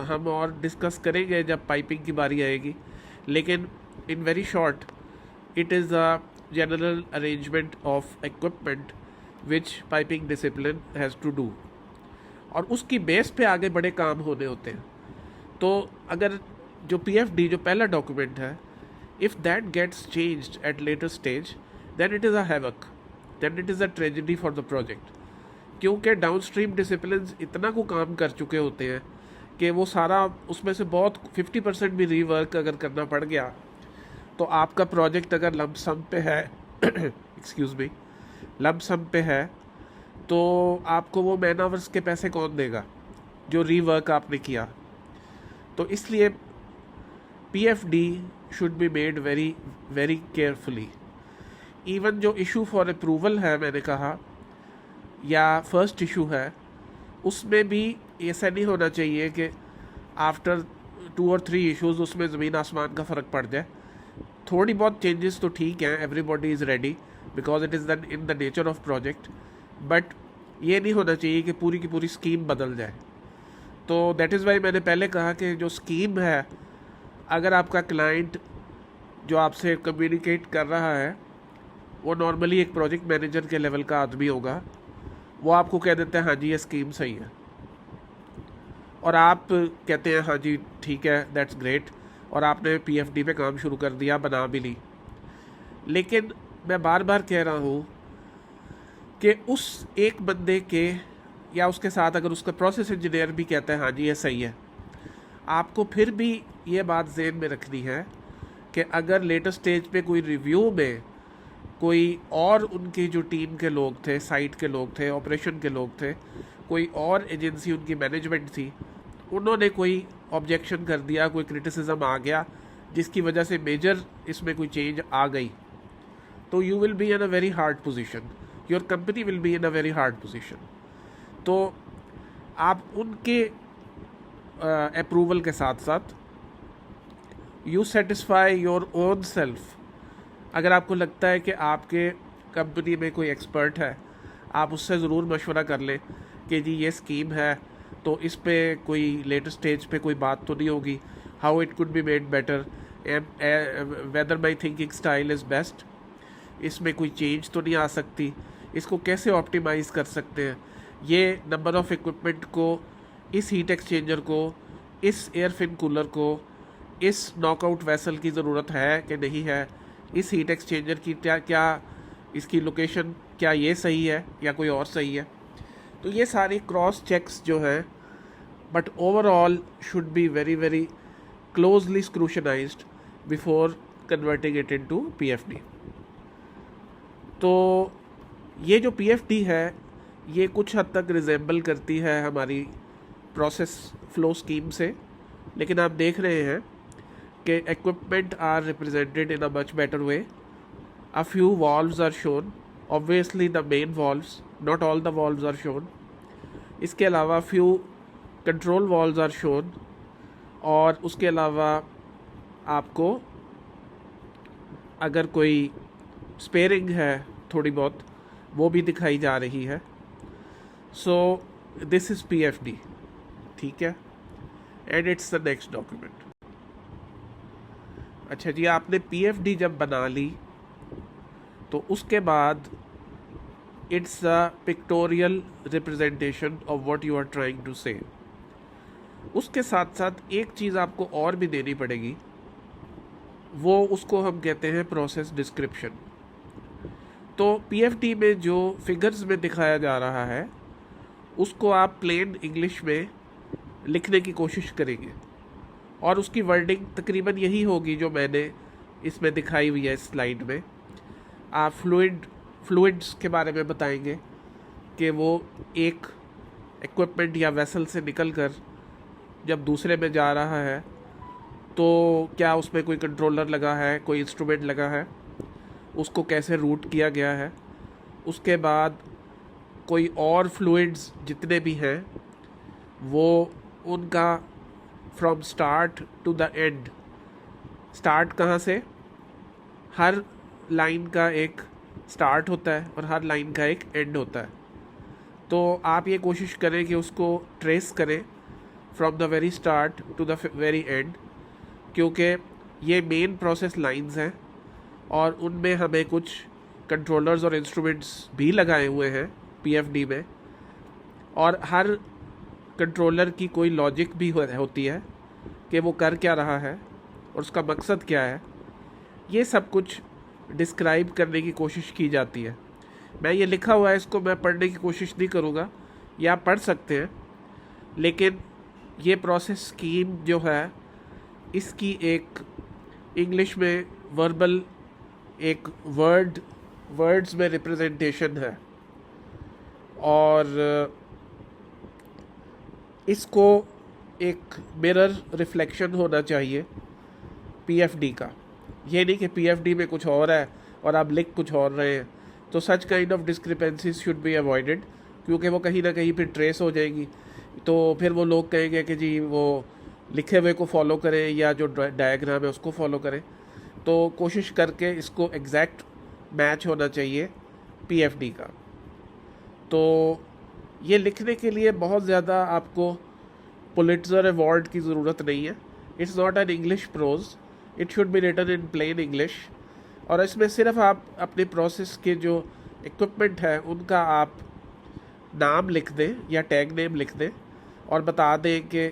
हम और डिस्कस करेंगे जब पाइपिंग की बारी आएगी, लेकिन in very short it is a general arrangement of equipment which piping discipline has to do और उसकी बेस पे आगे बड़े काम होने होते हैं। तो अगर जो PFD जो पहला डॉक्यूमेंट है, if that gets changed at later stage then it is a havoc, then it is a tragedy for the project। क्योंकि डाउनस्ट्रीम डिसिप्लिन्स इतना को काम कर चुके होते हैं कि वो सारा उसमें से बहुत 50% भी रीवर्क अगर करना पड़ गया तो आपका प्रोजेक्ट अगर लंप सम पे है एक्सक्यूज़ मी लंप सम पे है तो आपको वो मैन आवर्स के पैसे कौन देगा जो रीवर्क आपने किया। तो इसलिए PFD should be made very very carefully. Even जो इशू फॉर अप्रूवल है मैंने कहा या फर्स्ट इशू है, उसमें भी ऐसा नहीं होना चाहिए कि आफ्टर 2 और 3 इश्यूज़ उसमें ज़मीन आसमान का फ़र्क पड़ जाए। थोड़ी बहुत चेंजेस तो ठीक हैं, everybody is ready because it is the in the nature of project, but ये नहीं होना चाहिए कि पूरी की पूरी स्कीम बदल जाए। तो दैट इज़ वाई मैंने पहले कहा कि जो स्कीम है, अगर आपका क्लाइंट जो आपसे कम्युनिकेट कर रहा है वो नॉर्मली एक प्रोजेक्ट मैनेजर के लेवल का आदमी होगा, वो आपको कह देते हैं हाँ जी ये स्कीम सही है और आप कहते हैं हाँ जी ठीक है दैट्स ग्रेट, और आपने PFD पे काम शुरू कर दिया, बना भी ली। लेकिन मैं बार बार कह रहा हूँ कि उस एक बंदे के या उसके साथ अगर उसका प्रोसेस इंजीनियर भी कहता है हाँ जी ये सही है, आपको फिर भी ये बात ज़हन में रखनी है कि अगर लेटर स्टेज पे कोई रिव्यू में कोई और उनकी जो टीम के लोग थे, साइट के लोग थे, ऑपरेशन के लोग थे, कोई और एजेंसी उनकी मैनेजमेंट थी, उन्होंने कोई ऑब्जेक्शन कर दिया, कोई क्रिटिसिज्म आ गया जिसकी वजह से मेजर इसमें कोई चेंज आ गई, तो you will be in a very hard position, your company will be in a very hard position. तो आप उनके अप्रूवल के साथ साथ you satisfy your own self. अगर आपको लगता है कि आपके कंपनी में कोई एक्सपर्ट है, आप उससे ज़रूर मशवरा कर लें कि जी ये स्कीम है, तो इस पे कोई लेटर स्टेज पे कोई बात तो नहीं होगी, how it could be made better and whether my thinking style is best, इसमें कोई चेंज तो नहीं आ सकती, इसको कैसे ऑप्टिमाइज़ कर सकते हैं, ये नंबर ऑफ़ इक्विपमेंट को, इस हीट एक्सचेंजर को, इस एयर फिन कूलर को, इस नॉकआउट वेसल की ज़रूरत है कि नहीं है, इस हीट एक्सचेंजर की क्या इसकी लोकेशन, क्या ये सही है या कोई और सही है। तो ये सारी क्रॉस चेक्स जो हैं, but overall should be very very closely scrutinised before converting it into PFD. तो ये जो पीएफडी है ये कुछ हद तक रिजेंबल करती है हमारी प्रोसेस फ्लो स्कीम से, लेकिन आप देख रहे हैं कि equipment are represented in a much better way. A few valves are shown, obviously the main valves, not all the valves are shown. इसके अलावा few control valves are shown, और उसके अलावा आपको अगर कोई स्पेयरिंग है थोड़ी बहुत, वो भी दिखाई जा रही है। सो दिस इज़ PFD, ठीक है, and it's the next document. अच्छा जी, आपने PFD जब बना ली तो उसके बाद it's a pictorial representation of what you are trying to say. उसके साथ साथ एक चीज़ आपको और भी देनी पड़ेगी, वो उसको हम कहते हैं प्रोसेस डिस्क्रिप्शन। तो पीएफडी में जो फिगर्स में दिखाया जा रहा है उसको आप प्लेन इंग्लिश में लिखने की कोशिश करेंगे, और उसकी वर्डिंग तकरीबन यही होगी जो मैंने इसमें दिखाई हुई है इस स्लाइड में। आप फ्लूइड्स के बारे में बताएंगे कि वो एक इक्विपमेंट या वेसल से निकलकर जब दूसरे में जा रहा है तो क्या उसमें कोई कंट्रोलर लगा है, कोई इंस्ट्रूमेंट लगा है, उसको कैसे रूट किया गया है। उसके बाद कोई और फ्लूइड्स जितने भी हैं वो उनका from start to the end, start कहाँ से, हर लाइन का एक स्टार्ट होता है और हर लाइन का एक एंड होता है। तो आप ये कोशिश करें कि उसको ट्रेस करें from the very start to the very end, क्योंकि ये मेन प्रोसेस लाइंस हैं और उनमें हमें कुछ कंट्रोलर्स और इंस्ट्रूमेंट्स भी लगाए हुए हैं पीएफडी में, और हर कंट्रोलर की कोई लॉजिक भी होती है कि वो कर क्या रहा है और उसका मकसद क्या है। ये सब कुछ डिस्क्राइब करने की कोशिश की जाती है। मैं ये लिखा हुआ है, इसको मैं पढ़ने की कोशिश नहीं करूँगा, या आप पढ़ सकते हैं, लेकिन ये प्रोसेस स्कीम जो है इसकी एक इंग्लिश में वर्बल एक वर्ड्स में रिप्रेजेंटेशन है, और इसको एक मिरर रिफ्लेक्शन होना चाहिए पीएफडी का। ये नहीं कि पीएफडी में कुछ और है और आप लिख कुछ और रहे हैं। तो such kind of discrepancies should be avoided, क्योंकि वो कहीं ना कहीं फिर ट्रेस हो जाएगी। तो फिर वो लोग कहेंगे कि जी वो लिखे हुए को फॉलो करें या जो डायग्राम है उसको फॉलो करें। तो कोशिश करके इसको एग्जैक्ट मैच होना चाहिए पीएफडी का। तो ये लिखने के लिए बहुत ज़्यादा आपको पुलिट्ज़र अवार्ड की ज़रूरत नहीं है। It's not an English prose, it should be written in plain English. और इसमें सिर्फ आप अपने प्रोसेस के जो इक्विपमेंट है उनका आप नाम लिख दें या टैग नेम लिख दें और बता दें कि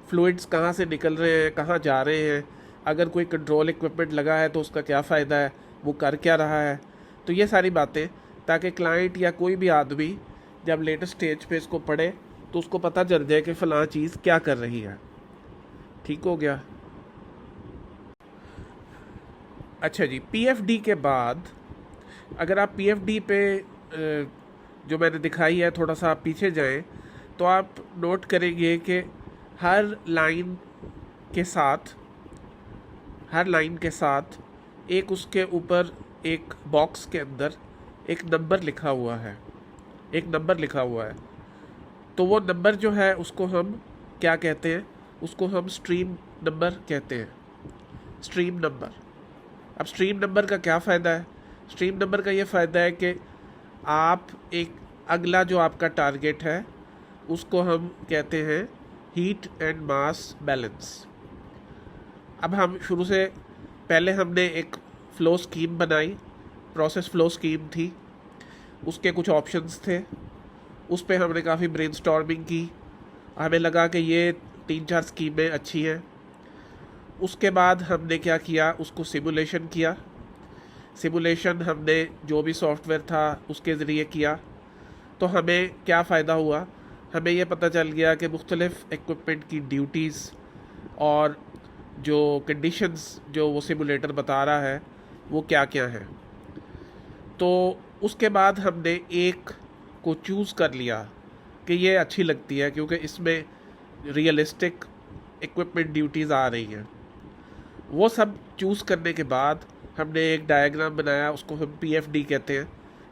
फ्लूइड्स कहाँ से निकल रहे हैं, कहाँ जा रहे हैं, अगर कोई कंट्रोल इक्विपमेंट लगा है तो उसका क्या फ़ायदा है, वो कर क्या रहा है। तो ये सारी बातें, ताकि क्लाइंट या कोई भी आदमी जब लेटेस्ट स्टेज पे इसको पढ़े तो उसको पता चल जाए कि फ़लाँ चीज़ क्या कर रही है। ठीक हो गया। अच्छा जी, पीएफडी के बाद अगर आप पीएफडी पे जो मैंने दिखाई है थोड़ा सा आप पीछे जाएं तो आप नोट करेंगे कि हर लाइन के साथ एक उसके ऊपर एक बॉक्स के अंदर एक नंबर लिखा हुआ है। तो वो नंबर जो है उसको हम क्या कहते हैं, उसको हम स्ट्रीम नंबर कहते हैं। Stream number. अब स्ट्रीम नंबर का क्या फ़ायदा है? स्ट्रीम नंबर का ये फ़ायदा है कि आप एक अगला जो आपका टारगेट है उसको हम कहते हैं हीट एंड मास बैलेंस। अब हम शुरू से पहले हमने एक फ़्लो स्कीम बनाई, प्रोसेस फ़्लो स्कीम थी, उसके कुछ ऑप्शंस थे, उस पर हमने काफ़ी ब्रेनस्टॉर्मिंग की, हमें लगा कि ये 3-4 स्कीमें अच्छी हैं। उसके बाद हमने क्या किया, उसको सिमुलेशन किया। सिमुलेशन हमने जो भी सॉफ्टवेयर था उसके ज़रिए किया, तो हमें क्या फ़ायदा हुआ, हमें ये पता चल गया कि मुख्तलिफ़ इक्विपमेंट की ड्यूटीज़ और जो कंडीशंस जो वो सिमुलेटर बता रहा है वो क्या क्या हैं। तो उसके बाद हमने एक को चूज़ कर लिया कि ये अच्छी लगती है क्योंकि इसमें रियलिस्टिक इक्विपमेंट ड्यूटीज़ आ रही हैं। वो सब चूज़ करने के बाद हमने एक डायग्राम बनाया, उसको हम PFD कहते हैं,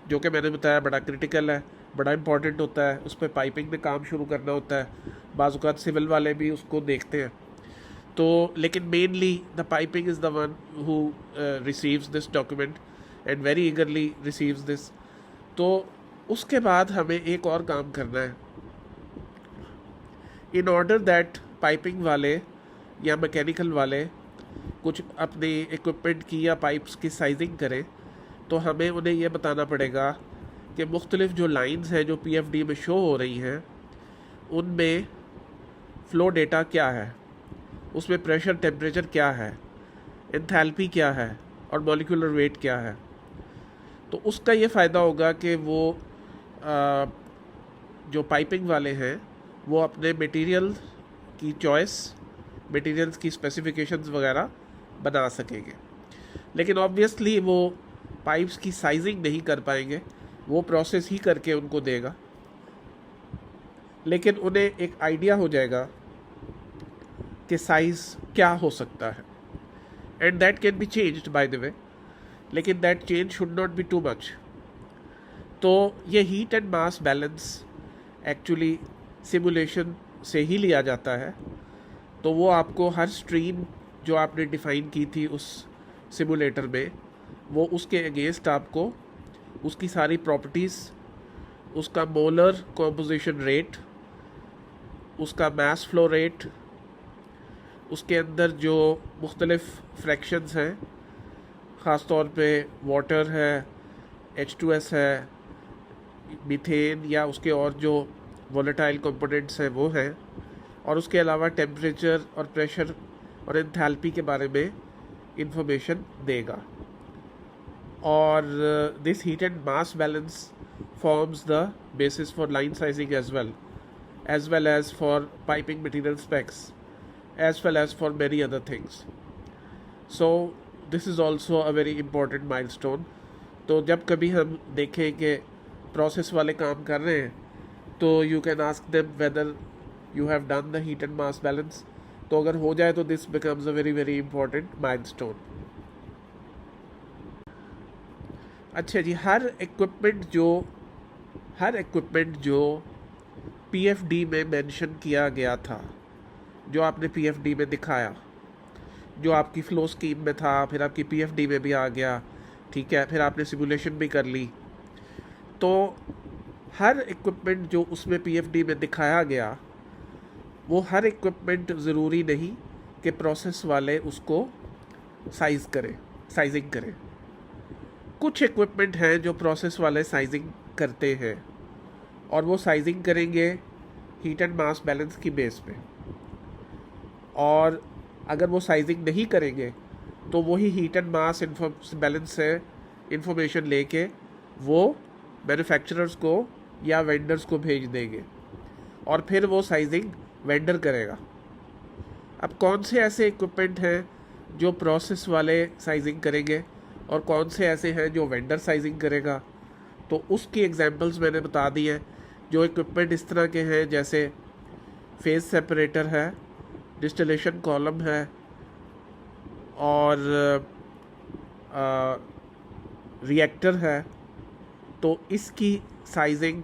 जो कि मैंने बताया बड़ा क्रिटिकल है, बड़ा इंपॉर्टेंट होता है। उस पर पाइपिंग में काम शुरू करना होता है, बाज़ औक़ात सिविल वाले भी उसको देखते हैं। तो लेकिन mainly the piping is the one who receives this document and very ईगरली receives this. तो उसके बाद हमें एक और काम करना है, इन ऑर्डर दैट पाइपिंग वाले या मैकेनिकल वाले कुछ अपने इक्विपमेंट की या पाइप्स की साइजिंग करें, तो हमें उन्हें यह बताना पड़ेगा कि मुख्तलिफ़ जो लाइंस हैं जो PFD में शो हो रही हैं उनमें फ़्लो डेटा क्या है, उसमें प्रेशर टेम्परेचर क्या है, एंथैल्पी क्या है और मॉलिक्यूलर वेट क्या है। तो उसका ये फ़ायदा होगा कि वो जो पाइपिंग वाले हैं वो अपने मटेरियल की चॉइस, मटेरियल्स की स्पेसिफिकेशंस वगैरह बना सकेंगे। लेकिन ऑब्वियसली वो पाइप्स की साइजिंग नहीं कर पाएंगे, वो प्रोसेस ही करके उनको देगा, लेकिन उन्हें एक आइडिया हो जाएगा कि साइज़ क्या हो सकता है। And that can be changed by the way, लेकिन that change should not be too much. तो ये heat and mass balance actually simulation से ही लिया जाता है। तो वो आपको हर स्ट्रीम जो आपने डिफ़ाइन की थी उस सिमुलेटर में, वो उसके अगेंस्ट आपको उसकी सारी प्रॉपर्टीज़, उसका मोलर कॉम्पोजिशन रेट, उसका मास फ्लो रेट, उसके अंदर जो मुख्तलिफ़ फ्रैक्शंस हैं, ख़ास तौर पे वाटर है, H2S है, मीथेन या उसके और जो वोलेटाइल कंपोनेंट्स हैं वो हैं, और उसके अलावा टेम्परेचर और प्रेशर और एंथैल्पी के बारे में इंफॉर्मेशन देगा। और this heat and mass balance forms the basis for line sizing as well as for piping material specs, as well as for many other things. So this is also a very important milestone. तो जब कभी हम देखें कि प्रोसेस वाले काम कर रहे हैं, तो you can ask them whether you have done the heat and mass balance. तो अगर हो जाए तो this becomes a very very important milestone. अच्छा जी, हर इक्विपमेंट जो PFD में मेंशन किया गया था, जो आपने PFD में दिखाया, जो आपकी फ़्लो स्कीम में था, फिर आपकी PFD में भी आ गया, ठीक है, फिर आपने सिमुलेशन भी कर ली, तो हर इक्विपमेंट जो उसमें PFD में दिखाया गया, वो हर इक्विपमेंट ज़रूरी नहीं कि प्रोसेस वाले उसको साइजिंग करें। कुछ इक्विपमेंट हैं जो प्रोसेस वाले साइजिंग करते हैं, और वो साइजिंग करेंगे हीट एंड मास बैलेंस की बेस पे, और अगर वो साइजिंग नहीं करेंगे तो वही हीट एंड मास बैलेंस से इंफॉर्मेशन लेके वो मैन्युफैक्चरर्स को या वेंडर्स को भेज देंगे, और फिर वो साइजिंग वेंडर करेगा। अब कौन से ऐसे इक्विपमेंट हैं जो प्रोसेस वाले साइजिंग करेंगे और कौन से ऐसे हैं जो वेंडर साइजिंग करेगा, तो उसकी एग्जांपल्स मैंने बता दी हैं। जो इक्विपमेंट इस तरह के हैं जैसे फेज सेपरेटर है, डिस्टिलेशन कॉलम है, और रिएक्टर है, तो इसकी साइजिंग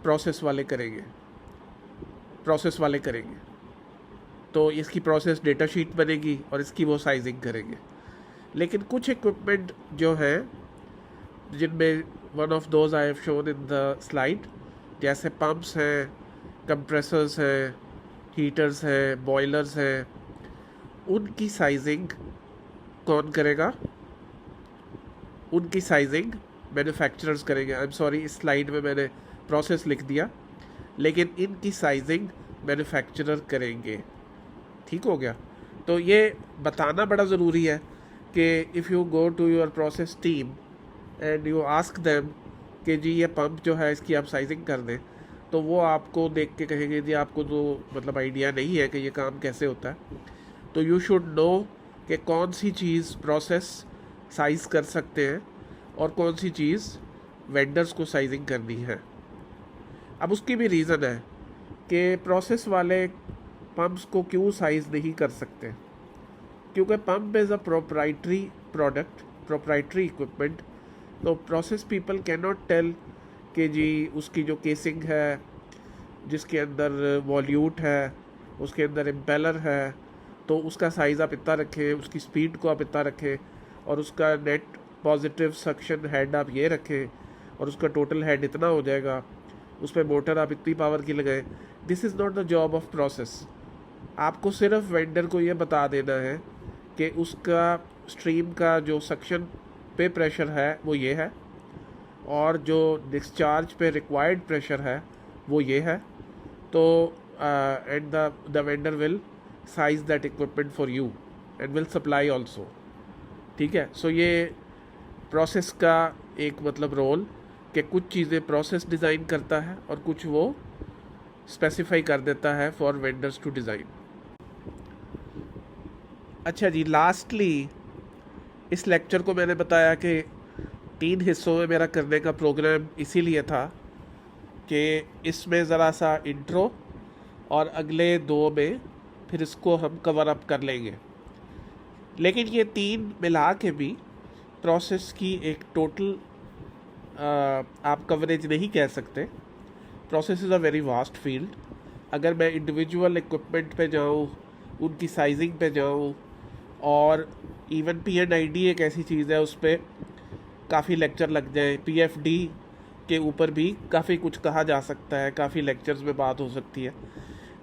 प्रोसेस वाले करेंगे। तो इसकी प्रोसेस डेटा शीट बनेगी और इसकी वो साइजिंग करेंगे। लेकिन कुछ इक्विपमेंट जो है जिनमें one of those I have shown in the slide, जैसे पंप्स हैं, कंप्रेसर्स हैं, हीटर्स हैं, बॉयलर्स हैं, उनकी साइजिंग कौन करेगा? उनकी साइजिंग मैन्युफैक्चरर्स करेंगे। आई एम सॉरी, इस स्लाइड में मैंने प्रोसेस लिख दिया, लेकिन इनकी साइजिंग मैन्युफैक्चरर करेंगे। ठीक हो गया? तो ये बताना बड़ा ज़रूरी है कि if you go to your process team and you ask them कि जी ये पंप जो है इसकी आप साइजिंग कर दें, तो वो आपको देख के कहेंगे जी आपको तो मतलब आइडिया नहीं है कि ये काम कैसे होता है। तो यू शुड नो कि कौन सी चीज़ प्रोसेस साइज़ कर सकते हैं और कौन सी चीज़ वेंडर्स को साइजिंग करनी है। अब उसकी भी रीज़न है कि प्रोसेस वाले पंप्स को क्यों साइज़ नहीं कर सकते, क्योंकि pump is a proprietary product, proprietary equipment. तो process people can not tell कि जी उसकी जो केसिंग है, जिसके अंदर वॉल्यूट है, उसके अंदर इम्पेलर है, तो उसका साइज़ आप इतना रखें, उसकी स्पीड को आप इतना रखें, और उसका नेट पॉजिटिव सक्शन हेड आप ये रखें, और उसका टोटल हेड इतना हो जाएगा, उस पर मोटर आप इतनी पावर की लगाएं। This is not the job of process. आपको सिर्फ वेंडर को ये बता देना है कि उसका स्ट्रीम का जो सक्शन पे प्रेशर है वो ये है, और जो डिस्चार्ज पे रिक्वायर्ड प्रेशर है वो ये है। तो and the vendor will size that equipment for you and will supply also. ठीक है? सो ये प्रोसेस का एक मतलब रोल कि कुछ चीज़ें प्रोसेस डिज़ाइन करता है और कुछ वो स्पेसिफाई कर देता है फॉर वेंडर्स टू डिज़ाइन। अच्छा जी, लास्टली इस लेक्चर को मैंने बताया कि 3 हिस्सों में मेरा करने का प्रोग्राम इसीलिए था कि इसमें ज़रा सा इंट्रो और अगले 2 में फिर इसको हम कवर अप कर लेंगे। लेकिन ये 3 मिला के भी प्रोसेस की एक टोटल आप कवरेज नहीं कह सकते। Process is a very vast field. अगर मैं इंडिविजुअल इक्विपमेंट पे जाऊँ, उनकी साइजिंग पे जाऊँ, और इवन P&ID एक ऐसी चीज़ है, उस पर काफ़ी लेक्चर लग जाए। PFD के ऊपर भी काफ़ी कुछ कहा जा सकता है, काफ़ी लेक्चर्स में बात हो सकती है।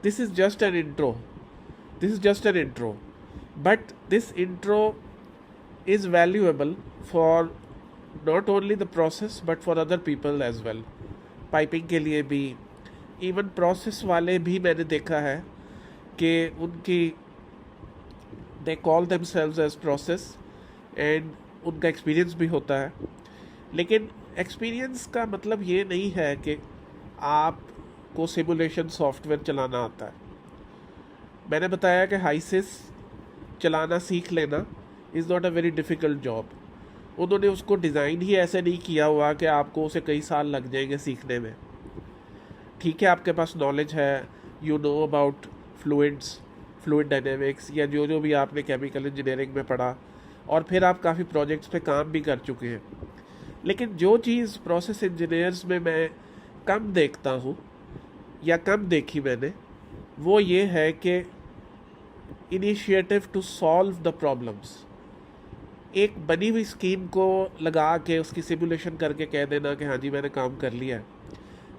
This is just an intro, this is just an intro, but this intro is valuable for not only the process but for other people as well. Piping के लिए भी, इवन प्रोसेस वाले भी मैंने देखा है कि उनकी they call themselves as process and उनका एक्सपीरियंस भी होता है। लेकिन एक्सपीरियंस का मतलब ये नहीं है कि आपको सिमुलेशन सॉफ्टवेयर चलाना आता है। मैंने बताया कि हाइसिस चलाना सीख लेना is not a very difficult job. उन्होंने उसको डिज़ाइन ही ऐसे नहीं किया हुआ कि आपको उसे कई साल लग जाएंगे सीखने में। ठीक है, आपके पास नॉलेज है, you know about fluids, fluid dynamics, या जो जो भी आपने केमिकल इंजीनियरिंग में पढ़ा, और फिर आप काफ़ी प्रोजेक्ट्स पे काम भी कर चुके हैं। लेकिन जो चीज़ प्रोसेस इंजीनियर्स में मैं कम देखता हूँ या कम देखी मैंने, वो ये है कि initiative to solve the problems. एक बनी हुई स्कीम को लगा के उसकी सिमुलेशन करके कह देना कि हाँ जी मैंने काम कर लिया है,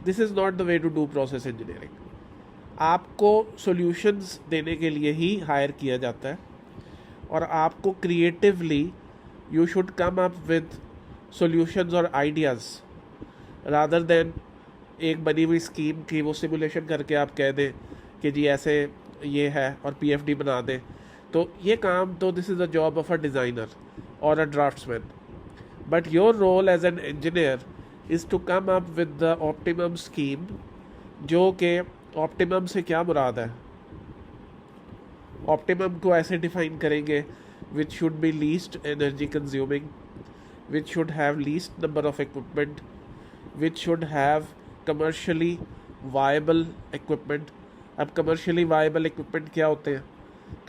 this is not the way to do process engineering. आपको सॉल्यूशंस देने के लिए ही हायर किया जाता है, और आपको creatively you should come up with solutions और आइडियाज़, रादर देन एक बनी हुई स्कीम की वो सिमुलेशन करके आप कह दें कि जी ऐसे ये है और PFD बना दें। तो ये काम तो this is the job of a designer और a draftsman, but your role as an engineer is to come up with the optimum scheme. जो कि ऑप्टिमम से क्या मुराद है? ऑप्टिमम को ऐसे डिफाइन करेंगे, which should be least energy consuming, which should have least number of equipment, which should have commercially viable equipment. अब कमर्शियली वायबल इक्विपमेंट क्या होते हैं?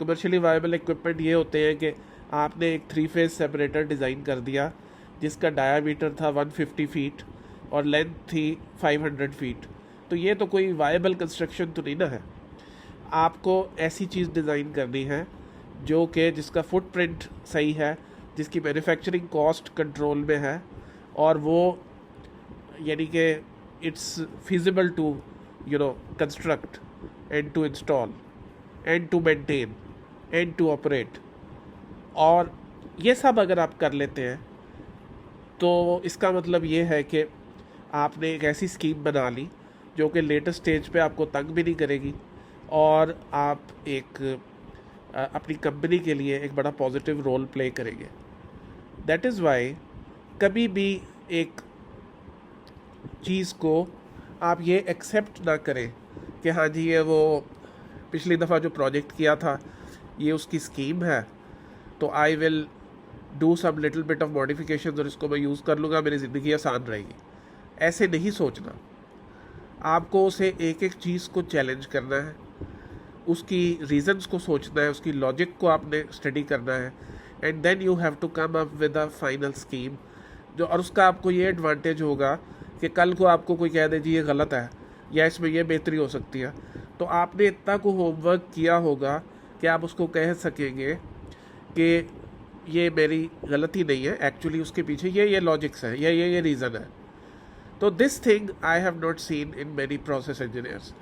कमर्शियली वायबल इक्विपमेंट ये होते हैं कि आपने एक 3 फेज सेपरेटर डिज़ाइन कर दिया जिसका डायामीटर था 150 फीट और लेंथ थी 500 फीट। तो ये तो कोई वायबल कंस्ट्रक्शन तो नहीं ना है। आपको ऐसी चीज़ डिज़ाइन करनी है जो कि जिसका फुटप्रिंट सही है, जिसकी मैन्युफैक्चरिंग कॉस्ट कंट्रोल में है, और वो यानी कि it's feasible to construct and to install and to maintain and to operate. और ये सब अगर आप कर लेते हैं तो इसका मतलब ये है कि आपने एक ऐसी स्कीम बना ली जो कि लेटर स्टेज पे आपको तंग भी नहीं करेगी, और आप एक अपनी कंपनी के लिए एक बड़ा पॉजिटिव रोल प्ले करेंगे। दैट इज़ वाई कभी भी एक चीज़ को आप ये एक्सेप्ट ना करें कि हाँ जी ये वो पिछली दफ़ा जो प्रोजेक्ट किया था ये उसकी स्कीम है, तो I will do some little bit of modification और इसको मैं यूज़ कर लूँगा, मेरी ज़िंदगी आसान रहेगी। ऐसे नहीं सोचना। आपको उसे एक एक चीज़ को चैलेंज करना है, उसकी रीज़न्स को सोचना है, उसकी लॉजिक को आपने स्टडी करना है, and then you have to come up with a final scheme जो, और उसका आपको ये एडवांटेज होगा कि कल को आपको कोई कह दे जी ये गलत है या इसमें ये बेहतरी हो सकती है, तो आपने इतना को होमवर्क किया होगा कि आप उसको कह सकेंगे कि ये मेरी गलती नहीं है, एक्चुअली उसके पीछे ये लॉजिक्स है, ये रीज़न है। तो this thing I have not seen in many process engineers,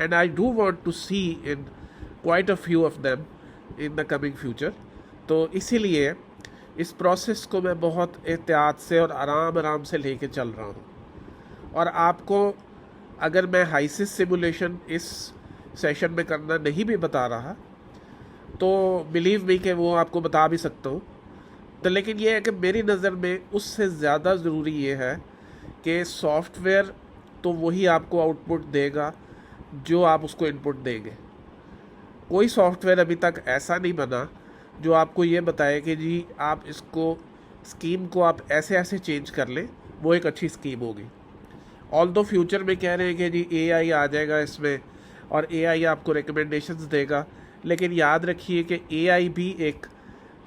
and I do want to see in quite a few of them in the coming future। तो इसीलिए इस प्रोसेस को मैं बहुत एहतियात से और आराम से लेके चल रहा हूँ। और आपको अगर मैं हाइसिस सिमुलेशन इस सेशन में करना नहीं भी बता रहा तो बिलीव मी कि वो आपको बता भी सकता हूँ। तो लेकिन ये है कि मेरी नज़र में उससे ज़्यादा ज़रूरी ये है कि सॉफ्टवेयर तो वही आपको आउटपुट देगा जो आप उसको इनपुट देंगे। कोई सॉफ्टवेयर अभी तक ऐसा नहीं बना जो आपको ये बताए कि जी आप इसको स्कीम को आप ऐसे ऐसे चेंज कर लें, वो एक अच्छी स्कीम होगी। ऑल दो फ्यूचर में कह रहे हैं कि जी एआई आ जाएगा इसमें और एआई आपको रिकमेंडेशंस देगा, लेकिन याद रखिए कि एआई भी एक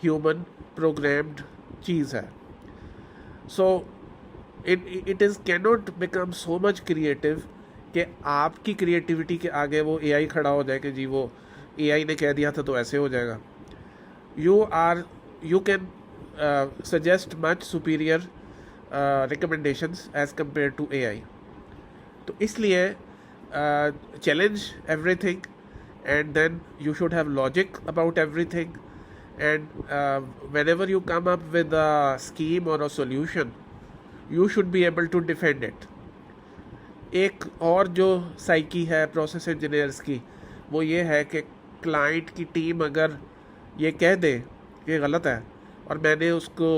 ह्यूमन प्रोग्राम्ड चीज़ है। So it is cannot become so much creative कि आपकी क्रिएटिविटी के आगे वो एआई खड़ा हो जाए कि जी वो एआई ने कह दिया था तो ऐसे हो जाएगा। You can suggest much superior recommendations as compare to AI. तो इसलिए challenge everything and then you should have logic about everything, and whenever you come up with a scheme or a solution you should be able to defend it। एक और जो साइकी है प्रोसेस इंजीनियर्स की वो ये है कि क्लाइंट की टीम अगर ये कह दे कि गलत है और मैंने उसको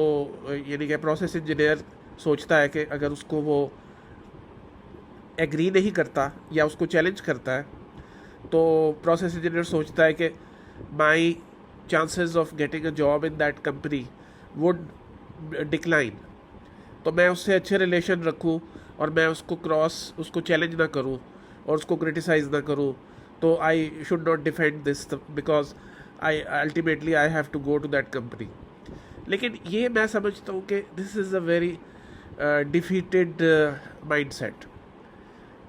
यानी कि प्रोसेस इंजीनियर सोचता है कि अगर उसको वो एग्री नहीं करता या उसको चैलेंज करता है तो प्रोसेस इंजीनियर सोचता है कि my chances of getting a job in that company would decline. तो मैं उससे अच्छे रिलेशन रखूं और मैं उसको चैलेंज ना करूं और उसको क्रिटिसाइज़ ना करूं, तो I should not defend this because ultimately I have to go to that company. लेकिन ये मैं समझता हूँ कि this is a very defeated mindset.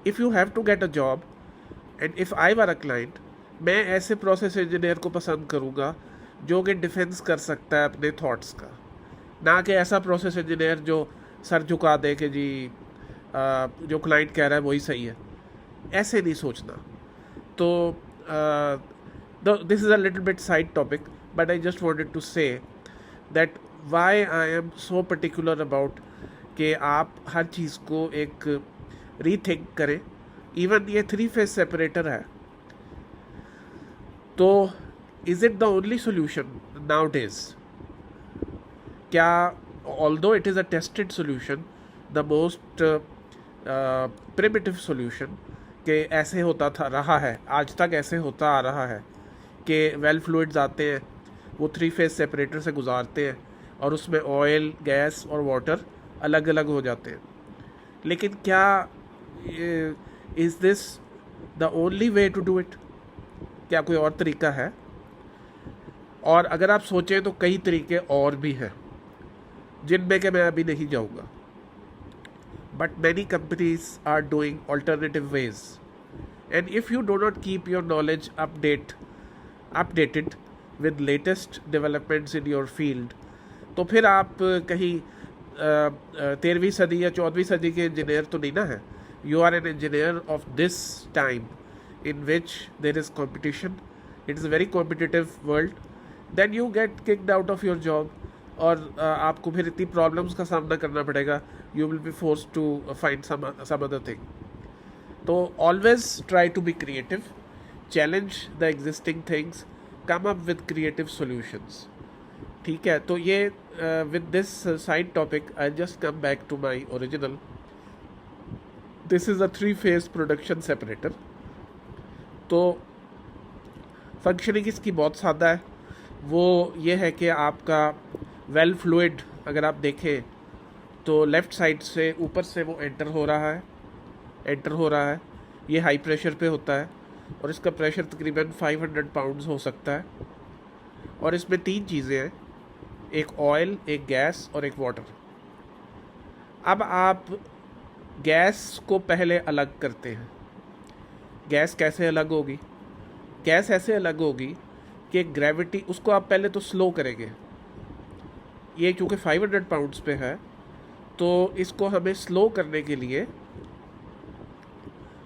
If you have to get a job and if I were a client, मैं ऐसे प्रोसेस इंजीनियर को पसंद करूँगा जो कि डिफेंस कर सकता है अपने थॉट्स का, ना कि ऐसा प्रोसेस इंजीनियर जो सर झुका दे कि जी जो क्लाइंट कह रहा है वही सही है। ऐसे नहीं सोचना। तो this is a little bit side topic but I just wanted to say that why I am so particular about कि आप हर चीज़ को एक रीथिंक करें। इवन ये 3 फेज सेपरेटर है, तो is it the only solution now days? क्या although it is a tested solution, the most primitive solution कि ऐसे होता था रहा है, आज तक ऐसे होता आ रहा है कि वेल फ्लूइड्स आते हैं, वो 3 फेज सेपरेटर से गुजारते हैं और उसमें ऑयल, गैस और वाटर अलग अलग हो जाते हैं। लेकिन क्या is this the only way to do it? क्या कोई और तरीका है? और अगर आप सोचें तो कई तरीके और भी हैं जिनमें कि मैं अभी नहीं जाऊंगा। But many companies are doing alternative ways And if you do not keep your knowledge updated with latest developments in your field, तो फिर आप कहीं 13वीं सदी या 14वीं सदी के इंजीनियर तो नहीं ना है. You are an engineer of this time in which there is competition. It is a very competitive world. Then you get kicked out of your job, और आपको फिर इतनी प्रॉब्लम्स का सामना करना पड़ेगा. You will be forced to find some other thing. तो always try to be creative, challenge the existing things, come up with creative solutions. ठीक है. तो ये with this side topic I'll just come back to my original. This is a 3-phase production separator. तो फंक्शनिंग इसकी बहुत सादा है. वो ये है कि आपका वेल फ्लूइड अगर आप देखें तो लेफ़्ट साइड से ऊपर से वो एंटर हो रहा है. ये हाई प्रेशर पे होता है और इसका प्रेशर तकरीबन 500 पाउंड्स हो सकता है. और इसमें 3 चीज़ें हैं, एक ऑयल, एक गैस और एक वाटर. अब आप गैस को पहले अलग करते हैं. गैस कैसे अलग होगी? गैस ऐसे अलग होगी कि ग्रेविटी, उसको आप पहले तो स्लो करेंगे. ये चूँकि 500 पाउंड्स पे है तो इसको हमें स्लो करने के लिए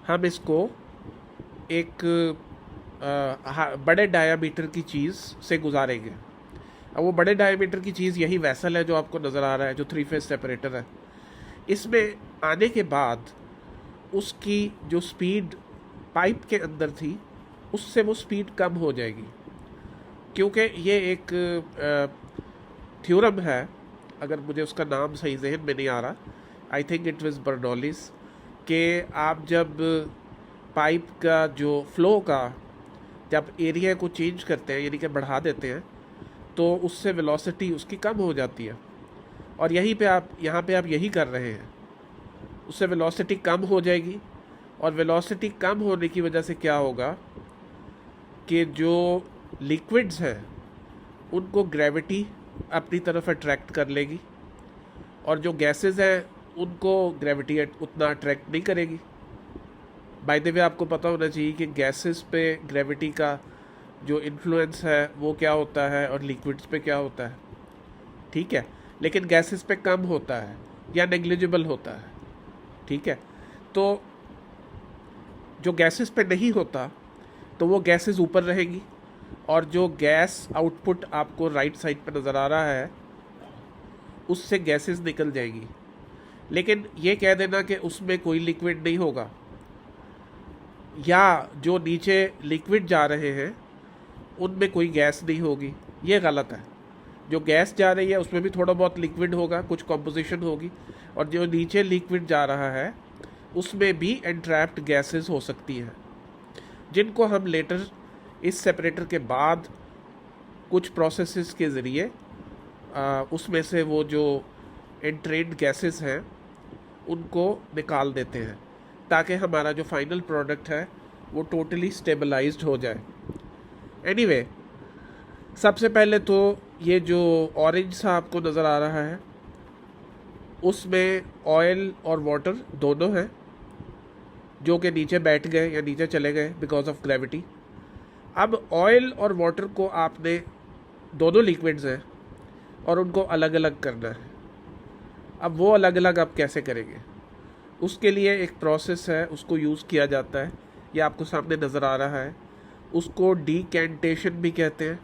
हम इसको एक बड़े डायामीटर की चीज़ से गुजारेंगे. अब वो बड़े डायामीटर की चीज़ यही वेसल है जो आपको नज़र आ रहा है, जो 3-फेज सेपरेटर है. इसमें आने के बाद उसकी जो स्पीड पाइप के अंदर थी उससे वो स्पीड कम हो जाएगी, क्योंकि ये एक थ्योरम है, अगर मुझे उसका नाम सही जहन में नहीं आ रहा, I think it was Bernoulli's, कि आप जब पाइप का जो फ्लो का जब एरिया को चेंज करते हैं, यानी कि बढ़ा देते हैं, तो उससे वेलोसिटी उसकी कम हो जाती है. और यहाँ पे आप यही कर रहे हैं. उससे वेलोसिटी कम हो जाएगी और वेलोसिटी कम होने की वजह से क्या होगा कि जो लिक्विड्स हैं उनको ग्रेविटी अपनी तरफ अट्रैक्ट कर लेगी और जो गैसेस हैं उनको ग्रेविटी उतना अट्रैक्ट नहीं करेगी. बाय द वे आपको पता होना चाहिए कि गैसेस पे ग्रेविटी का जो इन्फ्लुएंस है वो क्या होता है और लिक्विड्स पे क्या होता है. ठीक है, लेकिन गैसेस पे कम होता है या नेग्लिजिबल होता है. ठीक है, तो जो गैसेस पे नहीं होता तो वो गैसेस ऊपर रहेगी और जो गैस आउटपुट आपको राइट साइड पे नज़र आ रहा है उससे गैसेस निकल जाएगी. लेकिन ये कह देना कि उसमें कोई लिक्विड नहीं होगा या जो नीचे लिक्विड जा रहे हैं उनमें कोई गैस नहीं होगी, ये गलत है. जो गैस जा रही है उसमें भी थोड़ा बहुत लिक्विड होगा, कुछ कॉम्पोजिशन होगी, और जो नीचे लिक्विड जा रहा है उसमें भी एंट्रैप्ड गैसेस हो सकती हैं, जिनको हम लेटर इस सेपरेटर के बाद कुछ प्रोसेसेस के ज़रिए उसमें से वो जो एंट्रेंड गैसेस हैं उनको निकाल देते हैं, ताकि हमारा जो फाइनल प्रोडक्ट है वो टोटली स्टेबलाइज्ड हो जाए. एनीवे, सबसे पहले तो ये जो ऑरेंज सा आपको नज़र आ रहा है उसमें ऑयल और वाटर दोनों हैं जो कि नीचे बैठ गए या नीचे चले गए बिकॉज ऑफ ग्रेविटी. अब ऑयल और वाटर को आपने, दोनों लिक्विड्स हैं और उनको अलग अलग करना है. अब वो अलग अलग आप कैसे करेंगे? उसके लिए एक प्रोसेस है, उसको यूज़ किया जाता है, ये आपको सामने नज़र आ रहा है. उसको डीकेंटेशन भी कहते हैं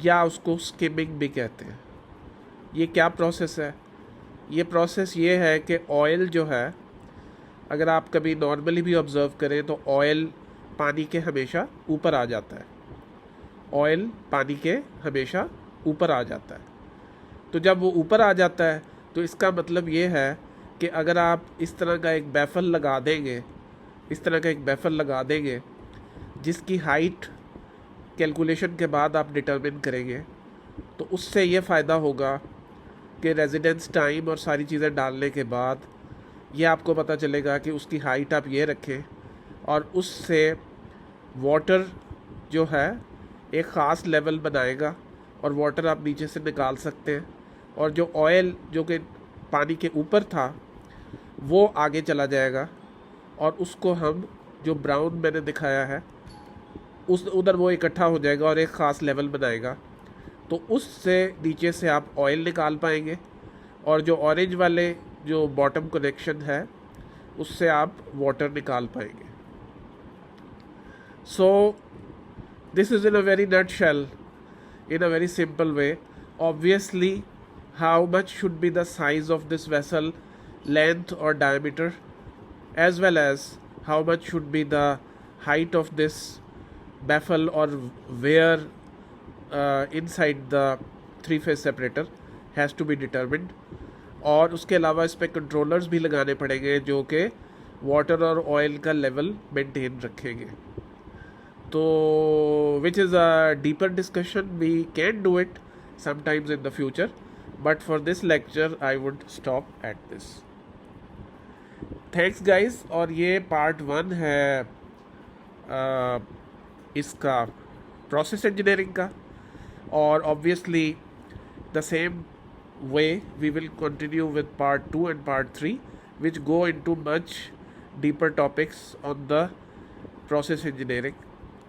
या उसको स्किमिंग भी कहते हैं. ये क्या प्रोसेस है? ये प्रोसेस ये है कि ऑयल जो है, अगर आप कभी नॉर्मली भी ऑब्ज़र्व करें तो ऑयल पानी के हमेशा ऊपर आ जाता है. ऑयल पानी के हमेशा ऊपर आ जाता है. तो जब वो ऊपर आ जाता है तो इसका मतलब ये है कि अगर आप इस तरह का एक बैफल लगा देंगे, जिसकी हाइट कैलकुलेशन के बाद आप डिटरमिन करेंगे, तो उससे ये फ़ायदा होगा कि रेजिडेंस टाइम और सारी चीज़ें डालने के बाद ये आपको पता चलेगा कि उसकी हाइट आप ये रखें और उससे वाटर जो है एक ख़ास लेवल बनाएगा और वाटर आप नीचे से निकाल सकते हैं, और जो ऑयल जो कि पानी के ऊपर था वो आगे चला जाएगा और उसको हम जो ब्राउन मैंने दिखाया है उस उधर वो इकट्ठा हो जाएगा और एक ख़ास लेवल बनाएगा, तो उससे नीचे से आप ऑयल निकाल पाएंगे, और जो ऑरेंज वाले जो बॉटम कनेक्शन है उससे आप वाटर निकाल पाएंगे. So this is in a very nutshell, in a very simple way. Obviously, how much should be the size of this vessel, length or diameter, as well as how much should be the height of this baffle or wear inside the three-phase separator has to be determined. और उसके अलावा इस पर कंट्रोलर्स भी लगाने पड़ेंगे जो कि वाटर और ऑयल का लेवल मेंटेन रखेंगे. तो which is a deeper discussion, we can do it sometimes in the future, but for this lecture I would stop at this. Thanks guys. और ये पार्ट 1 है इसका प्रोसेस इंजीनियरिंग का, और obviously the same way we will continue with part 2 and part 3 which go into much deeper topics on the process engineering.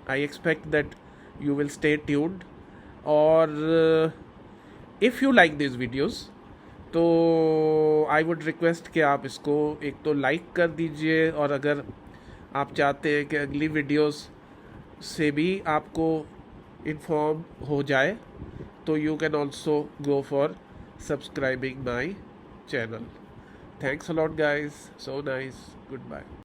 I expect that you will stay tuned, और if you like these videos तो I would request कि आप इसको एक तो लाइक कर दीजिए, और अगर आप चाहते हैं कि अगली वीडियोस से भी आपको इन्फॉर्म हो जाए तो you can also go for subscribing my channel. Thanks a lot guys. So nice. Goodbye.